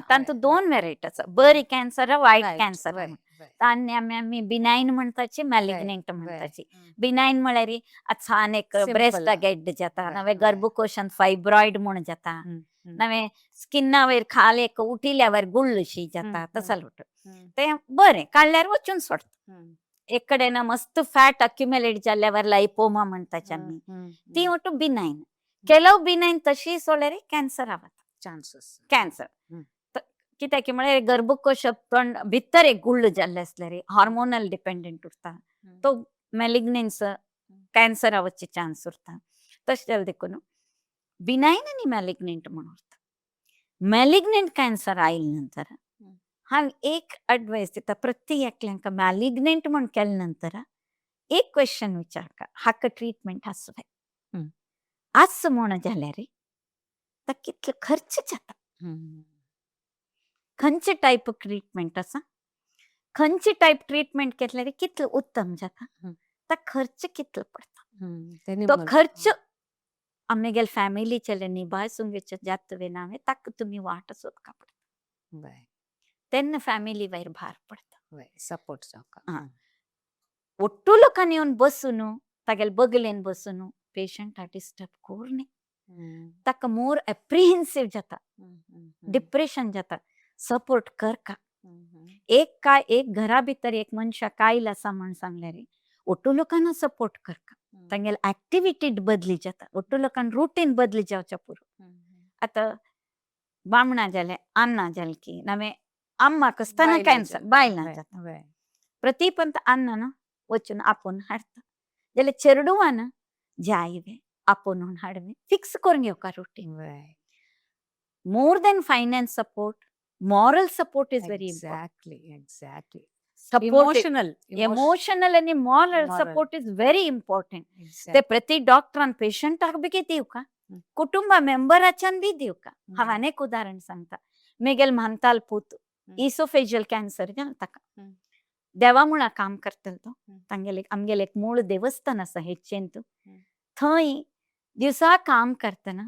तांतू 2 वेरायटी आसा बरी कॅन्सर वायट कॅन्सर. आमी बिनायन म्हणटाची मॅलिग्नंट म्हणटाची. बिनायन म्हळ्यार छान एक ब्रेस्ट गेड्ड जाता नवे गर्भकोशांत फायब्रॉइड म्हूण जाता नवे स्किना वयर खाल एक उठिल्या वयर गुळशी जाता तसा लोट ते बरें काडल्यार वचून सोडता. एक कडेन मस्त फॅट अक्युमुलेट जाल्ल्यावर लायपोमा म्हणटाचे आमी ती वटू बिनायन. ಕೆಲವು ಬಿನೈನ್ तशी सोडल्यार कॅन्सर आवता चान्सेस कॅन्सर कित्याक की म्हळ्यार गर्भकोश तोंड भितर एक गुಳ್ळ जाल्ले आसल्यार हार्मोनल डिपेंडंट उरता तो मॅलिग्नन्स कॅन्सर आवचे चान्स उरता. तशें जालें देखून बिनायन आनी मॅलिग्नंट म्हणून उरता. मॅलिग्नंट कॅन्सर आयले नंतर हांव एक एडवायस दिता प्रत्येक एकल्यांक मॅलिग्नंट म्हूण केले नंतर एक क्वेश्चन विचारका हाका ट्रीटमेंट आसुंये आस म्हूण जाल्यार ताका कितलो खर्च जाता खंयचे टायप ट्रीटमेंट आसा खंयची टाईप ट्रीटमेंट घेतल्यार कितलं उत्तम जाता हं. ताका खर्च कितलो पडटा तेनी तो मग- खर्च आमगेल फॅमिलीचे निभायसूंक जातवे नावे ताका तुम्ही वाट सोदका पडटा वय तेन्ना फॅमिली वयर भार पडता वय सपोर्ट जावका हा. ಒಟ್ಟು ಲೋಕನ್ ಇವನ್ ಬಸ್ಸುನು ತಗೆಲ್ ಬಗಲೇನ್ ಬಸ್ಸುನು ಪೇಷಂಟ್ ಡಿಸ್ಟರ್ಬ್ ಕೋರ್ನೆ तक मोर एप्रिहेन्सिव जाता डिप्रेशन जाता सपोर्ट कर का एक घरा भितर एक मनुष्य कायल आसा म्हण सांगल्यार ಒಟ್ಟು लोकांना सपोर्ट कर का तांगेल ऍक्टिव्हिटी बदली जाता ಒಟ್ಟು लोकांना रुटीन बदली जावच्या पुरो आता बामणा जाले अन्ना जाल की नवे अम्मा कस्ताना बायला कॅन्सर जाल. बायला वय, जाता वय. ಪ್ರತಿಪಂತ ಅನ್ನನ ವಚನ आपण हाडता जाल्यार चेडूवान जायवे आपण हाडवे फिक्स करून घेवका रुटीन वय. More than finance support moral support is very Exactly, exactly. Support Emotional. Emotional आणि moral Moral. Support is very important Exactly. ते प्रति डॉक्टरान पेशंटाक बी दिवका हं. कुटुंब मेंबराच्यान बी दिवका हं. हांव अनेक उदाहरण सांगता मेगेल म्हणताल पूत हं. इसोफेजियल कॅन्सर जाल ताका हं. देवा मुळा काम करतलो तो हं. तांगेले आमगेले एक मूळ देवस्थान आसा हेचेंत हं. थंय दिवसा काम करतना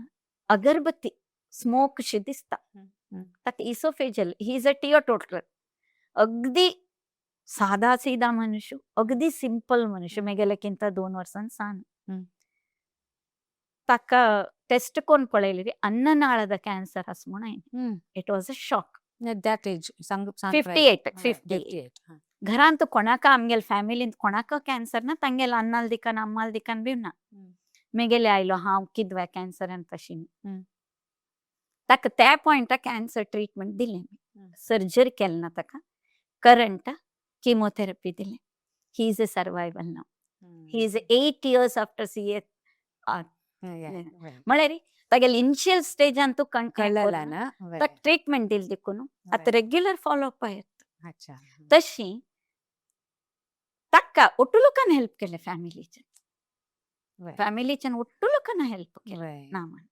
अगरबत्ती स्मोक शी दिसता हं. ताका इसोफेजियल ही इज अ टियोटोटर अगदी साधा सीधा मनुष्य अगदी सिंपल मनुष्य मेगेलेकिंत 2 वर्षां सान हं. ताका टेस्ट कोण पळयली अन्ननाळದ ಕ್ಯಾನ್ಸರ್ आस म्हणून it was a shock At that age, 58 58. 58 घरांत कोणाक आमगेल फॅमिलींत कोणाक कॅन्सर ना तांगेल अन्नाल दिकान अम्माल दिकान बी ना मेगेले आयलो हांव किदव्या कॅन्सरान तशी ताका त्या पॉयंटाक कॅन्सर ट्रीटमेंट दिलें सर्जरी केली ना ताका करंट किमोथेरपी दिलें he is a survival now he is 8 years after CA म्हळ्यार तागेल इनिशियल स्टेजान तू कळला ना वय. ताका ट्रीटमेंट दिली देखून आता रेग्युलर फॉलोअप आहेत अच्छा. तशी ताका ಒಟ್ಟು लोकांना हेल्प केले वय. फॅमिलीच्यान ಒಟ್ಟು लोकांना हेल्प केले वय. ना म्हण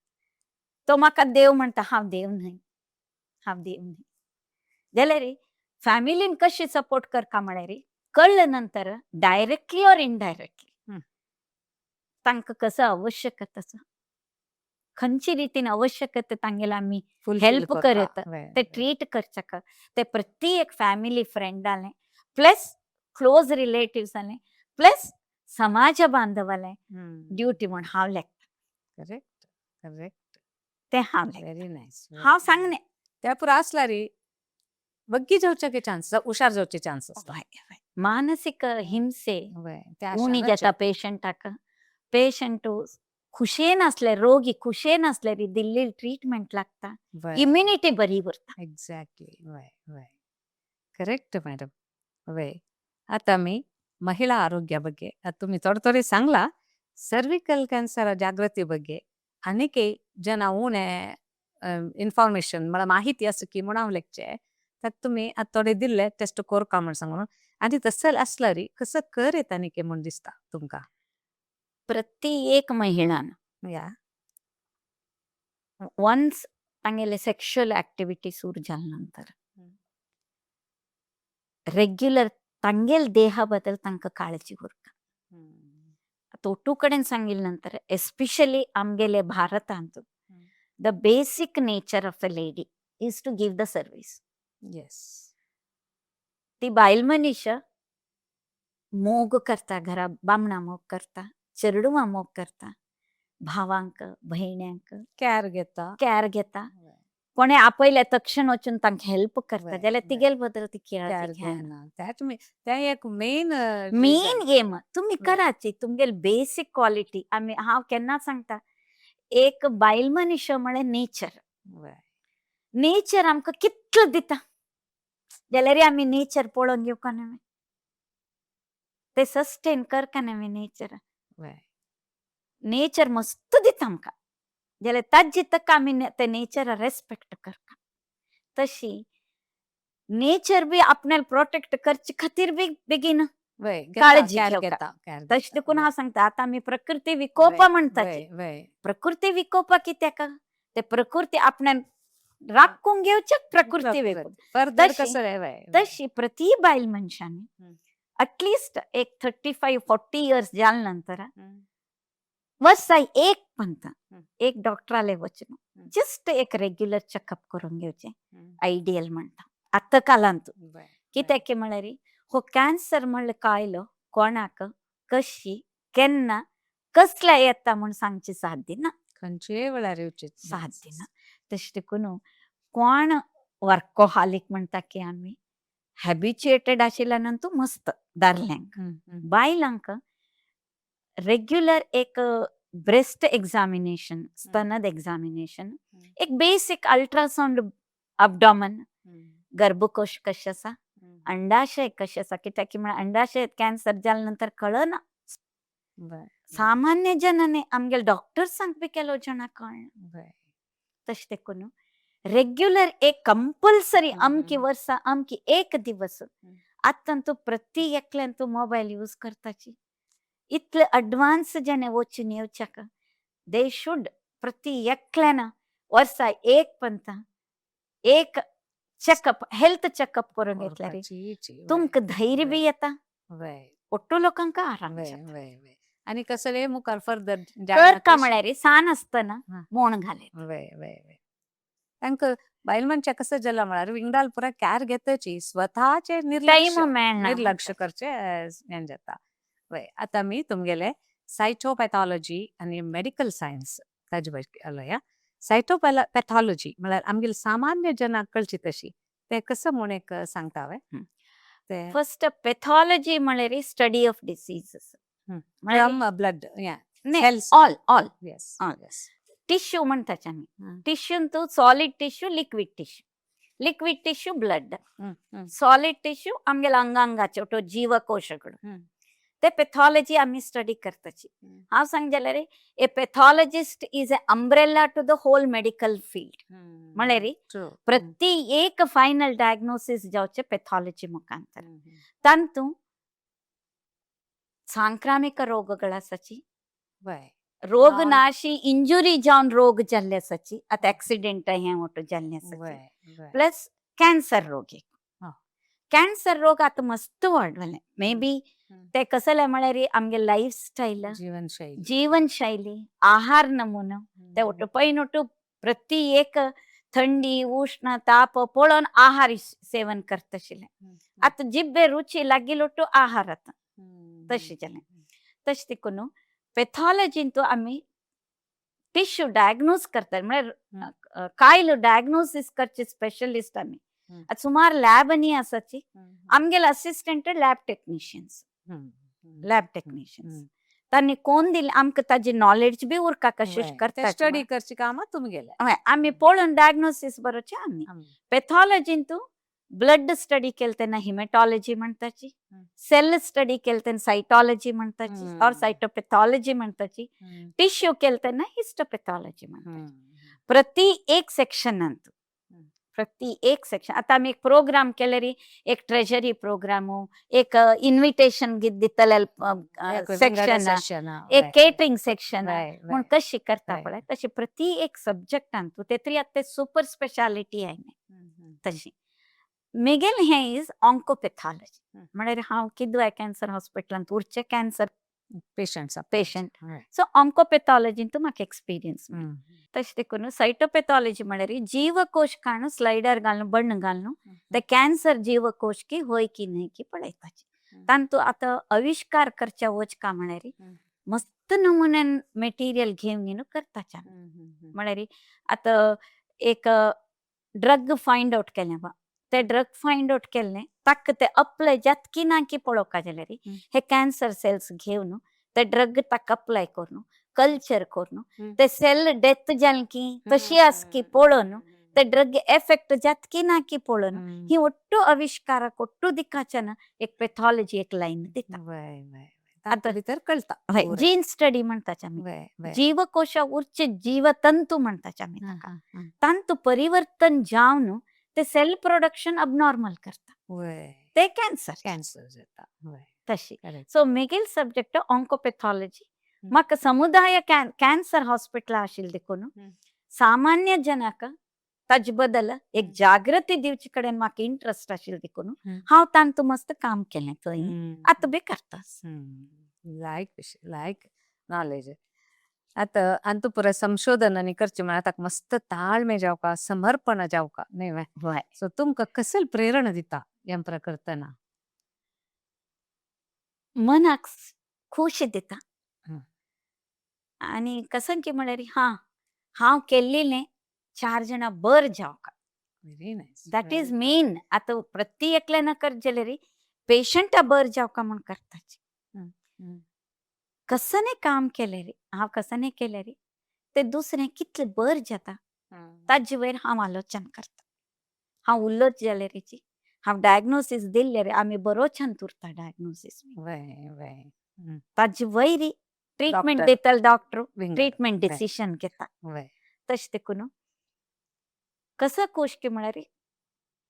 तो म्हाका देव म्हणटा हांव देव न्हय जाल्यार फॅमिलीन कशी सपोर्ट करका म्हळ्यार कळलं नंतर डायरेक्टली और इनडायरेक्टली तांकां कसं आवश्यकताचं खंयची रितीन आवश्यकता तांगेला आमी Fulfill हेल्प करता. करत वय, ते वय. ट्रीट करचका ते प्रति एक फॅमिली फ्रेंड आले प्लस क्लोज रिलेटिव्स आले प्लस समाज बांधवाले ड्युटी म्हण हांव लेखता करेक्ट करेक्ट ते हांव लेखता व्हेरी नाईस हांव सांगणे त्या पुरा असला री बग्गी जावचे चान्स हुशार जावचे चान्स मानसिक हिंसे त्या उणी आशानाचे. जाता पेशंटाक पेशंट खुशेन असले रोगी खुशेन असले दिल्ली ट्रीटमेंट लागता वय. इम्युनिटी बरी उरता एक्झॅक्टली वय वय करेक्ट मॅडम वय आता मी ಮಹಿಳಾ ಆರೋಗ್ಯ ಬಗ್ಗೆ ಅದು ತುಮಿ ತೊಡೆ सांगला ಸರ್ವಿಕಲ್ ಕ್ಯಾನ್ಸರ್ ಜಾಗೃತಿ ಬಗ್ಗೆ ಅನೇಕೆ ಜನ ऊने इन्फॉर्मेशन मला माहिती असं की म्हणावलेकचे तर तुम्ही आता थोडे दिले टेस्ट कोर का म्हण सांगून आणि तसं असलं री कसं कर येत अनेके म्हण दिसता तुमका प्रति एक महिलान या वन्स तांगेले सेक्शुअल ऍक्टिव्हिटी सुरू झाल्यानंतर रेग्युलर तांगेल देहाबद्दल तांकां काळजी उरता तोटू कडेन सांगिल् नंतर एस्पेशली आमगेले भारतांत the basic nature of a lady is to give the service yes ती बायल मनीस मोग करता घरा बामणा मोग करता चेडूवा मोग करता भावांक भयण्यांक केअर घेता केअर घेता कोणे आपयले तक्षण वचून तांकां हेल्प करता वय, जाल्यार वय. तिगेल बद्दल ती केअर केळाची घेना त्यात मी त्या एक मेन मेन गेम तुम्ही वय. कराची तुमगेल बेसिक क्वालिटी आम्ही हांव केन्ना सांगता एक बायल मनीस म्हळ्यार नेचर आमकां कितलो दिता जाल्यार आमी नेचर पळोवन घेवका न्हय ते सस्टेन करका न्हय नेचर नेचर मस्त दिता आमकां जाल्यार ताजे तक आमी ते नेचर रेस्पेक्ट करता तशी नेचर बी आपल्याला प्रोटेक्ट करचे खातीर बी बेगीन काळजी घेवका. तशें देखून हांव सांगता आतां आमी प्रकृती विकोपा म्हणटाची प्रकृती विकोपा कित्याक ते प्रकृती आपल्यान राखून घेवच्याक प्रकृती वेगळी फर्दर तशी- कसं रेवाय तशी प्रति बायल मनशाने अटलिस्ट एक 35-40 इयर्स जाल नंतर वर्साय एक पंत एक डॉक्टराले वचन जस्ट एक रेग्युलर चेकअप करून घेवचे आयडियल म्हणटा आत्ता कालांतू कित्याक म्हळ्यार हो कॅन्सर म्हणलं कायलो कोणाक कशी केन्ना कसल्या येता म्हूण सांगची साध्य ना खंयचे वेळार येवचे साध्य ना तशें देखून कोण वर्कोहालीक म्हणटा की आमी हॅबिच्युएटेड आशिल्ल्यानंतू मस्त दादल्यांक बायलांक रेग्युलर एक ब्रेस्ट एक्झामिनेशन स्तनद एक्झामिनेशन एक बेसिक अल्ट्रासाउंड अबडॉमन गर्भकोश कशें आसा अंडाशय कशें आसा कित्याक म्हळ्यार अंडाशय कॅन्सर जाल्या नंतर कळना सामान्य जनाने आमगेले डॉक्टर सांगपी केलो जाणां कळना तशें देखून रेग्युलर एक कंपल्सरी अमकी वर्सा अमकी एक दिवस आतांतू प्रति एकल्यान तू मोबाईल यूज करताची इतले अडवान्स जने वचून येवच्याक दे शुड प्रति एकल्यान वर्सा एक पंत एक चेकअप हेल्थ चेकअप करून घेतल्यार तुमकां धैर्य बी येता ಒಟ್ಟು लोकांक आराम आणि कसं रे मुखार फर्दर कळका म्हळ्यार सान आसतना मोण घाले तांकां बायल मनशाक कसं जाला म्हळ्यार विंगडाल पुरा कॅर घेतची स्वताचे टाइम मेळना निर्लक्ष करचे हें जाता वय आतां आमी तुमगेले सायटोपॅथॉलॉजी आनी मेडिकल सायन्स ताजे या सायटोपॅथॉलॉजी म्हळ्यार आमगेली सामान्य जनाक कळची तशी ते कसं म्हूण एक सांगता हांवें ते फर्स्ट पॅथॉलॉजी म्हळ्यार study of diseases from blood all yes tissue म्हणटाचे आमी टिश्यून तू solid tissue liquid tissue blood solid tissue आमगेल्या अंगांगाचे तो जीवकोशाकडे ते पॅथॉलॉजी आमी स्टडी करताची हांव सांग जाल्यार a pathologist is a umbrella to the whole medical field म्हळ्यार प्रति एक फायनल डायग्नोसिस जावचे पॅथॉलॉजी मुखांतर तांतू ಸಾಂಕ್ರಾಮಿಕ ರೋಗಗಳಾಸಚಿ ರೋಗ ನಾಶಿ ಇಂಜುರಿ ಜಾನ್ ರೋಗ ಜಲ್ಲೆಸಚಿ ಅತ ಆಕ್ಸಿಡೆಂಟ್ हे मोठो जल्लेसची प्लस कॅन्सर रोग कॅन्सर रोग आता मस्त वाढवले मे बी ते कसले म्हळ्यार आमगे लाईफस्टाईल जीवनशैली आहार नमुना ते ಒಟ್ಟು पैनोटू प्रति एक थंडी उष्ण ताप पळोवन आहार सेवन करतशिले आता जिब्बे रुची लागिलोटू आहारात तशी जालें तशें देखून पॅथॉलॉजींतू आमी टिश्यू डायग्नोज करतात म्हळ्यार कायलो डायग्नोसिस करचे स्पेशलिस्ट आमी आतां सुमार लॅबांनी आसाची आमगेले असिस्टंट लॅब टेक्निशियन्स तांणी कोण दिले आमकां ताजी नॉलेज बी उरका कशें करता स्टडी करची कामां तुमगेले हय आमी पळोवन डायग्नोसिस बरोवचे आमी पॅथॉलॉजींतू ब्लड स्टडी केले तेन्ना हिमेटॉलॉजी म्हणटाची सेल स्टडी केले तेन्ना सायटॉलॉजी म्हणटाची और सायटोपॅथॉलॉजी म्हणटाची टिश्यू केले तेन्ना हिस्टोपॅथॉलॉजी म्हणटाची प्रति एक सेक्शनांत प्रति एक सेक्शन आता आमी एक प्रोग्राम केल्यार एक ट्रेजरी प्रोग्राम एक इन्विटेशन दितले सेक्शन एक केटरिंग सेक्शन म्हूण कशी करता पळय तशी प्रति एक सब्जेक्टांत तेतरी आतां ते सुपर स्पेशालिटी आयले तशी मेगेल हे इज ऑन्कोपॅथॉलॉजी म्हळ्यार हांव किदवाय कॅन्सर हॉस्पिटलांत उरचे कॅन्सर पेशंट सो ऑन्कोपॅथॉलॉजींत म्हाका एक्सपिरियन्स तशें देखून सायटोपॅथॉलॉजी म्हळ्यार जीवकोश काणू स्लायडर घालून बण्ण घालून ते कॅन्सर जीवकोश की होय की न्हय की पळयपाचे तांतू आतां आविष्कार करच्या वचका म्हळ्यार मस्त नमुन्यान मेटिरियल घेवन करताचे म्हळ्यार आतां एक ड्रग फायंड आउट केलें ते ड्रग फायंड आउट केल्लें ताका ते अप्लाय जातकी ना की पळोवपा जाल्यार हे कॅन्सर सेल्स घेवन ते ड्रग ताका अप्लाय करून कल्चर करून ते सेल डेथ जालें की तशी आस की पळोवन ते ड्रग एफेक्ट जातकी ना की पळोवन ही ಒಟ್ಟು आविष्काराक ಒಟ್ಟು दिक्काच्यान एक पॅथॉलॉजी एक लायन दिता आता भितर कळटा जीन स्टडी म्हणटाचे आमी जीवकोशा उरचे जीवतंतू म्हणटाचे आमी तंतू परिवर्तन जावन ते सेल प्रोडक्शन अबनॉर्मल करता ते कॅन्सर जाता तशी सो मेगेल सब्जेक्ट ऑन्कोपॅथॉलॉजी म्हाका समुदाय कॅन्सर हॉस्पिटल आशिल्ले देखून सामान्य जनाक ताजे बदल एक जागृती दिवचे कडेन म्हाका इंट्रस्ट आशिल्लो देखून हम्म. हांव तांतू मस्त काम केलें थंय आतां बी करतास लायक नॉलेज आता अंतु पुरा संशोधन आणि करचे म्हळ्यार ताका मस्त ताळमे जावका समर्पण जावका न्ही वे वय सो तुमकां कसल प्रेरणा दिता यंत्र करतना मनाक खुशी दिता हं. आनी कसन की म्हळ्यार हांव केल्लें 4 जाणां बर जावका very nice that is main आतां प्रति एकल्यान करत जाल्यार पेशंटा बर जावका म्हण करताची कसने काम केल्यार हांव कसने केल्यार ते दुसरें कितलें बर जाता ताजे वयर हांव आलोचन करता हांव उलत जाल्यार हांव डायग्नोसीस दिल्यार आमी बरोच्यान उरता डायग्नोसीस ताजे वयर ट्रीटमेंट Doctor. दिता डॉक्टर विंगर. ट्रीटमेंट वय. डिसिशन घेता वय तशें देखून कसं खुश की म्हळ्यार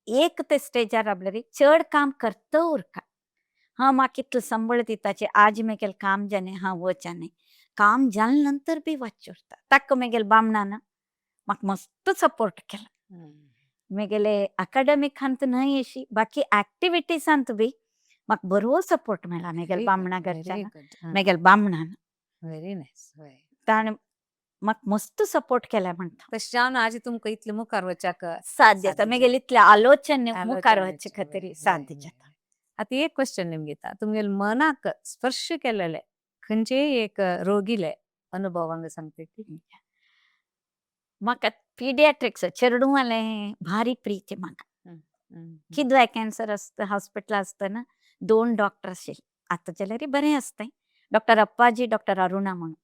एक ते स्टेजार आपल्यार चड काम करता उरका हाँ म्हाका इतलो संबळ दिताचे आज मेगेल काम जालें हांव वचाने काम जाले नंतर बी वचचें उरता ताका मेगेल बामणान म्हाका मस्त सपोर्ट केला मेगेले अकाडेमिकांत न्हय अशी बाकी ऍक्टिव्हिटीजांत बी म्हाका बरो सपोर्ट मेळ्ळा मेगेल बामणा कडच्यान मेगेल बामणान व्हेरी नायस ताणें म्हाका मस्त सपोर्ट केला म्हणटा तशें जावन आज तुमकां इतलें मुखार वचाक साथ जाता मेगेल इतले आलोचन मुखार वचचे खातीर साथ जाता आता एक क्वेश्चन निमगे येता तुमगेल मनाक स्पर्श केलेले खंयचे एक रोगीले अनुभव हांगा सांगते की म्हाका पिडियाट्रिक्स चेडूं भारी प्रीती म्हाका किद्वाय कॅन्सर आसता हॉस्पिटल आसतना 2 डॉक्टर आशिल्ले आतां जाल्यार बरें आसताय डॉक्टर अप्पाजी डॉक्टर अरुणा म्हणून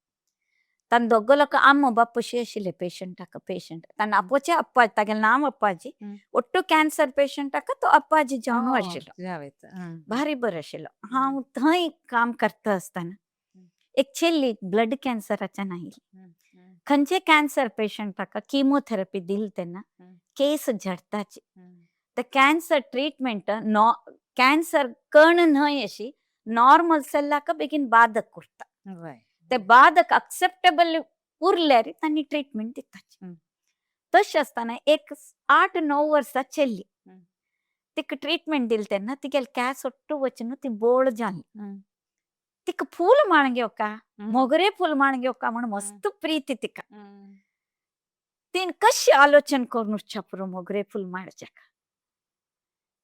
तान दोगोलोक आम्म बापूशी आशिल्ले पेशंटाक पेशंट तान आपोचे अप्पाजी तागेलें नांव अप्पाजी ಒಟ್ಟು ಕ್ಯಾನ್ಸರ್ पेशंटाक तो अप्पाजी जावन आशिल्लो भारी बरो आशिल्लो हांव थंय काम करता आसतना एक चेल्ली ब्लड कॅन्सराच्यान आयिल्ली खंयचे कॅन्सर पेशंटाक किमोथेरपी दिली तेन्ना केस झडटाची ते कॅन्सर ट्रीटमेंट कॅन्सर कण न्हय अशी नॉर्मल सेल्लाक बेगीन बाधक उरता ते बाधक अक्सेप्टेबल उरल्यार तांणी ट्रीटमेंट दिताची तशें आसतना एक 8-9 वर्सां चेल्ली तिका ट्रीटमेंट दिली तेन्ना तिगेल कॅस ಒಟ್ಟು वचून ती बोळ जाली तिका फूल माळ घेवका मोगरे फूल माळ घेवका म्हण मस्त प्रीती तिका तीन कशी आलोचन करून उरच्या पुरो मोगरे फूल माळच्याक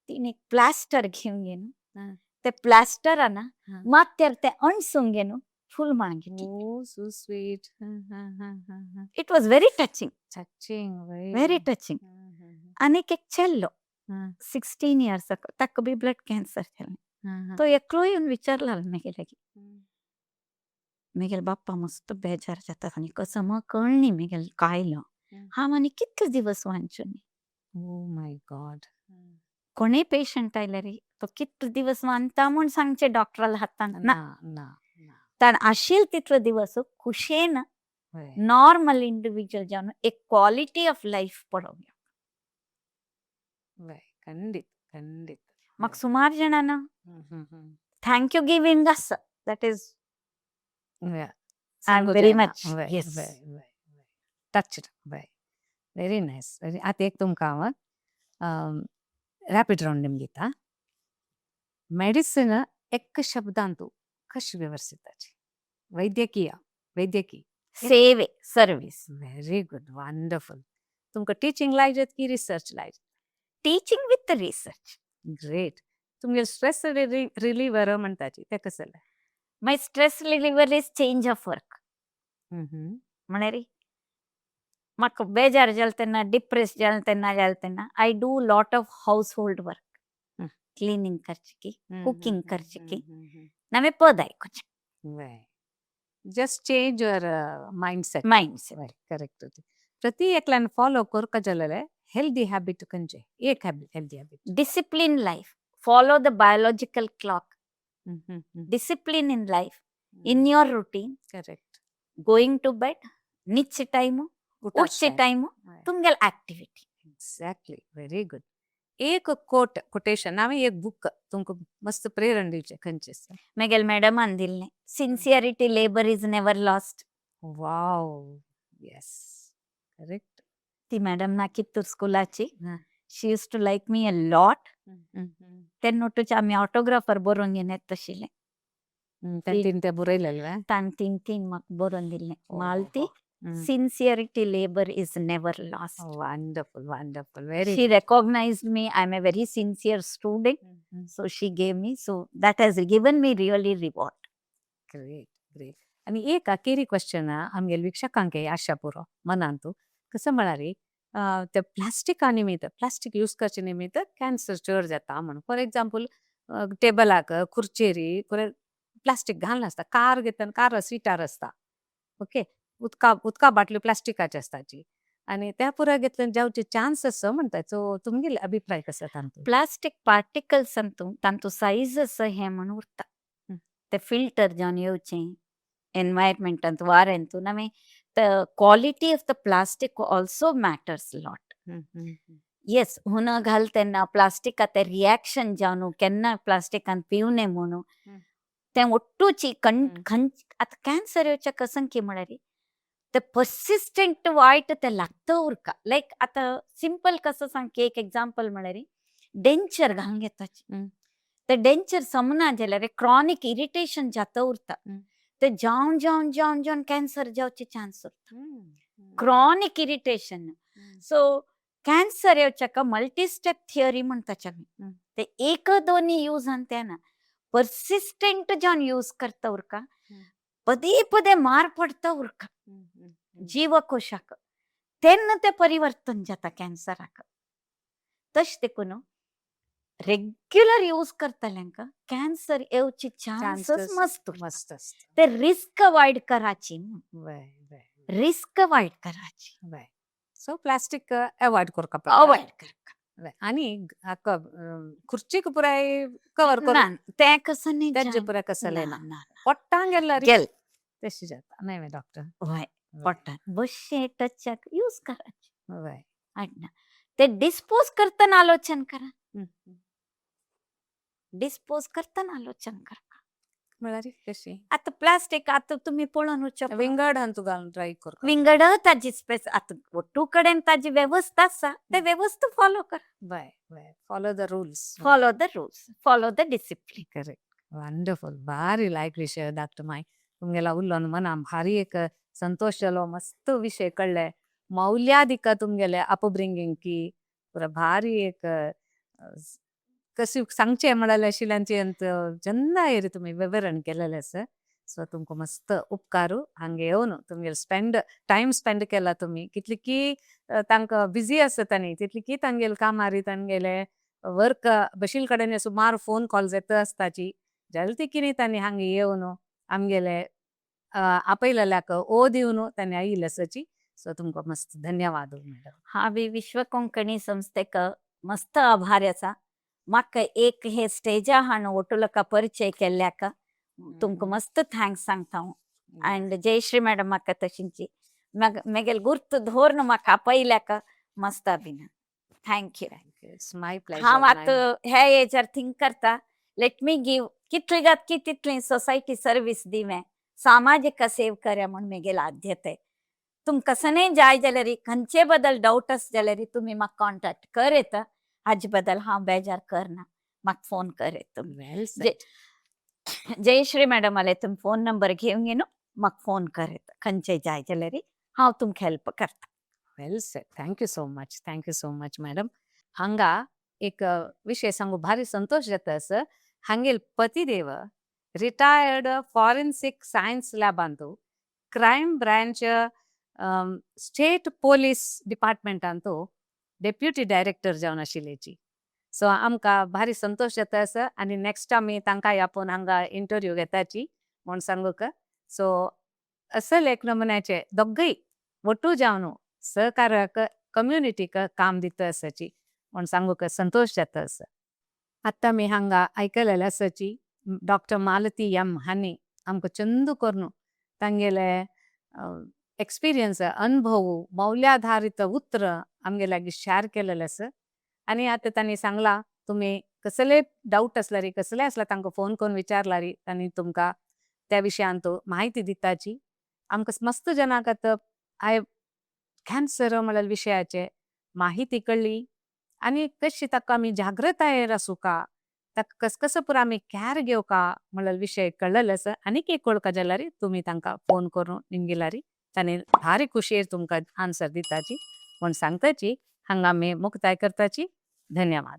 तीन एक प्लास्टर घेवन गेन ते प्लास्टरान माथ्यार ते अणसून गेन फूल माळ घेतली so sweet it was very touching touching very touching आनीक एक चेल्लो 16 इयर्स ताका बी ब्लड कॅन्सर जालें तो एकलो येवन विचारला मेगेले मेगेल बाप्पा मस्त बेजार जाता आनी कसं मग कळ्ळी मेगेल कायलो हांव आनी कितले दिवस वांचुनी ओ माय गॉड कोणेय पेशंट आयल्यार तो कितले दिवस वांता म्हूण सांगचे डॉक्टराल हातान ना ना ताण आशिल्लो तितलो दिवस खुशेन नॉर्मल इंडिविज्युअल जावन एक क्वालिटी ऑफ लायफ पळोवया खंडीत खंडीत म्हाका सुमार जाणांन थँक्यू गिवींग आसा that is I am very much touched very nice आतां एक तुमकां हांव रॅपीड रावंड निमगेता मेडिसीन एक शब्दांतू कशी व्यवस्थिताची वैद्यकीय सेवे सर्विस व्हेरी गुड वंडरफुल तुमकां टीचिंग लायजेत की रिसर्च लायजेत टीचिंग विथ रिसर्च ग्रेट तुमगे स्ट्रेस रिलीवर म्हणटाची ते कसं my stress reliever is change of work म्हळ्यार म्हाका बेजार जालें तेन्ना डिप्रेस जालें तेन्ना I do lot of household work cleaning करची कुकिंग करची नवे पद आयकुचे just change your mindset correct प्रति एकल्यान फॉलो करका जाल्यार हेल्दी हॅबिट खंयचे एक healthy habit discipline life follow the biological clock discipline in life in your routine correct going to bed निचे टाइम उठचे टाइम तुमगेल ऍक्टिव्हिटी एक्झॅक्टली व्हेरी गुड एक कोटेशन हांवें एक बुक तुमकां मस्त प्रेरण दिवचे खंयचे मेगेल मॅडमान दिल्लें sincerity labour is never lost wow yes correct ती मॅडम ना कित्तूर स्कुलाची हा. She used to like me a lot hmm. तेन्ना नोटूचे आमी ऑटोग्राफर बरोवन घेवन येत तशिल्ले तीन ते बरयलेले ताण तीन तीन म्हाका बरोवन दिल्ले Malati Mm. sincerity labor is never lost. Wonderful, wonderful, very She recognized me. I'm a very sincere student. So she gave me. So that has given me really reward. Great great. आणि एक केरी क्वेश्चन आमगेले विक्षकांक आशा पुरो मनांतू कसं म्हळ्यार ते प्लास्टिका निमित्त plastic use करचे निमित्त कॅन्सर चड जाता म्हणून फॉर एग्जाम्पल टेबलाक खुर्चेरी प्लास्टिक घालून आसता कार घेतना कार सिटार आसता ओके उदका बाटल्यो प्लास्टिकाची आसताची आणि त्या पुरा घेतल्यान जावचे चान्स आसा म्हणटा सो तुमगेले अभिप्राय कसो तांतू Plastic particles ಅಂತೂ ತಾಂತು ಸೈಜಸ್ ಹೇಮನ್ ಉರ್ತ ते फिल्टर जावन येवचें एनवायरमेंट अंत वारेंतू नवे the quality of the plastic also matters a lot. Yes हुन घाल तेन्ना प्लास्टिका ते रिएक्शन जावन केन्ना प्लास्टिकान पिवने म्हणू ते ಒಟ್ಟುची आतां कॅन्सर येवच्या कसंकी म्हळ्यार ते पर्सिस्टंट वायट ते लागता उरका लायक आतां सिंपल कसं सांग एक एग्जाम्पल म्हळ्यार डेंचर घालून घेताची ते डेंचर समना जाल्यार क्रॉनिक इरिटेशन जाता उरता ते जावन जावन जावन जावन कॅन्सर जावचे चान्स उरता क्रॉनिक इरिटेशन सो कॅन्सर येवच्याक मल्टी स्टेप थियरी म्हणटाचे आमी ते एक दोनी यूज अंतेना पर्सिस्टंट जावन यूज करता उरका पದೇ ಪದೇ ಮಾರ್ಪಡ್ತಾ ಉರ್ಕ ಜೀವಕೋಶಾಕ तेन्ना ते परिवर्तन जाता कॅन्सराक तशें देखून रेग्युलर यूज करतल्यांक कॅन्सर येवची चान्सेस मस्त मस्त असतं. ते रिस्क अवॉइड कराची वय वय रिस्क अवॉइड कराची वय सो प्लास्टिक अवॉइड करका अवॉइड करका वय आणि खुर्चीक पुराय कवर कर ना ते कसं नाही तेजे जाय. पुराय कसले ना, ना ना, पोट्टांग गेल्यार गेल तशी जाता नाही वय डॉक्टर वय पोटान बसशे टचाक यूज कराची वय आडना ते डिस्पोज करतना आलोचन करा डिस्पोज करतना आलोचन करा म्हळ्यार कशी आता प्लास्टिक आता तुम्ही पळोवन उरच्या विंगड हांतू घालून ट्राय कर विंगड ताजी स्पेस आता ಒಟ್ಟು कडेन ताजी व्यवस्था आसा ते व्यवस्था फॉलो कर वय वय follow the rules follow the rules follow the discipline correct wonderful ಭಾರಿ ಲೈಕ್ ವಿಷಯ ಡಾಕ್ಟರ್ ಮಾಯ್ तुमಗೆಲ್ಲ उलोवन मना भारी एक संतोष जालो मस्त विषय कळ्ळे मौल्याधिक तुमगेले अपब्रिंगींग की पुरा भारी एक कशी सांगचे म्हणाले आशिल्ल्यांची अंत जेन्ना येरी तुम्ही विवरण केलेले आसा सो तुमकां मस्त उपकारू हांगे येवन तुमगेले टाइम स्पेंड केला तुम्ही कितली की तांकां बिझी आसता तांणी तितली की तांगेले कामारी तांगेले वर्क बशील कडेन सुमार फोन कॉल्स येता आसताची जाल्यार ती कितें तांणी हांगा येवन आमगेले आपयलेल्याक ओ दिवन तांणी आयिल्ले आसाची सो तुमकां मस्त धन्यवाद मॅडम हांवें विश्व कोंकणी संस्थेक मस्त आभार आसा म्हाका एक हे स्टेजा हाण ओटुलका परिचय केल्ल्याक तुमकां मस्त थँक्स सांगता हांव अँड जयश्री मॅडम म्हाका तशींची मेगेल गुर्त धोरण म्हाका आपयल्याक मस्त अभिनंदन थँक्यू इट्स माय हांव प्लेजर आतां ह्या एजार थिंक करता लेट मी गिव कितली जात तितली सोसायटी सर्वीस दिवें सामाजिक सेव करया म्हूण मेगेल आद्यते तुमकां कसनय जाय जाल्यार खंयचे बद्दल डावट आसा जाल्यार तुमी म्हाका कॉन्टॅक्ट करेत हाजे बद्दल हांव बेजार करना म्हाका फोन करेत तुमी वेल जयश्री मॅडम आले तुमी फोन नंबर घेवन न्हू म्हाका फोन करेत खंयचे जाय जाल्यार हांव तुमकां हेल्प करता well set thank you so much madam हांगा एक विषय सांगू भारी संतोष जाता सर हांगेल पतिदेव रिटायर्ड फॉरेन्सिक सायन्स लॅबांतू क्रायम ब्रांच स्टेट पोलीस डिपार्टमेंटांतू डेप्युटी डायरेक्टर जावन आशिल्लेची सो आमकां भारी संतोष जाता सर आनी नेक्स्ट आमी तांकां आपोवन हांगा इंटरव्यू घेताची म्हूण सांगूक सो असल एक नमुन्याचे दोगय ಒಟ್ಟು जावन सहकार्याक कम्युनिटीक काम दिता आसाची म्हूण सांगूक संतोष जाता आसा आतां आमी हांगा आयकलेले आसाची डॉक्टर मालती एम हांणी आमकां चंद करून तांगेले एक्सपिरियन्स अनुभव मौल्याधारित उतर आमगे लागीं शेअर केलेले आसा आनी आतां तांणी सांगला तुमी कसले डाऊट आसल्यार कसले आसल्यार तांकां फोन करून विचारल्यार तांणी तुमकां त्या विशयांत म्हायती दिताची आमकां मस्त जनाक आतां कॅन्सर म्हणल्यार विशयाचे माहिती कळली आणि कशी ताका आमी जागृतायेर आसूं का, ताका कसं पुरो आमी कॅर घेवका म्हणल्यार विशय कळलेले आसा. आनीक एक कळोवका जाल्यार तुमी तांकां फोन करून निमगेल्यार तांणी भारी खुशयेर तुमकां आन्सर दिताची म्हूण सांगताची हांगा आमी मुक्ताय करताची. धन्यवाद.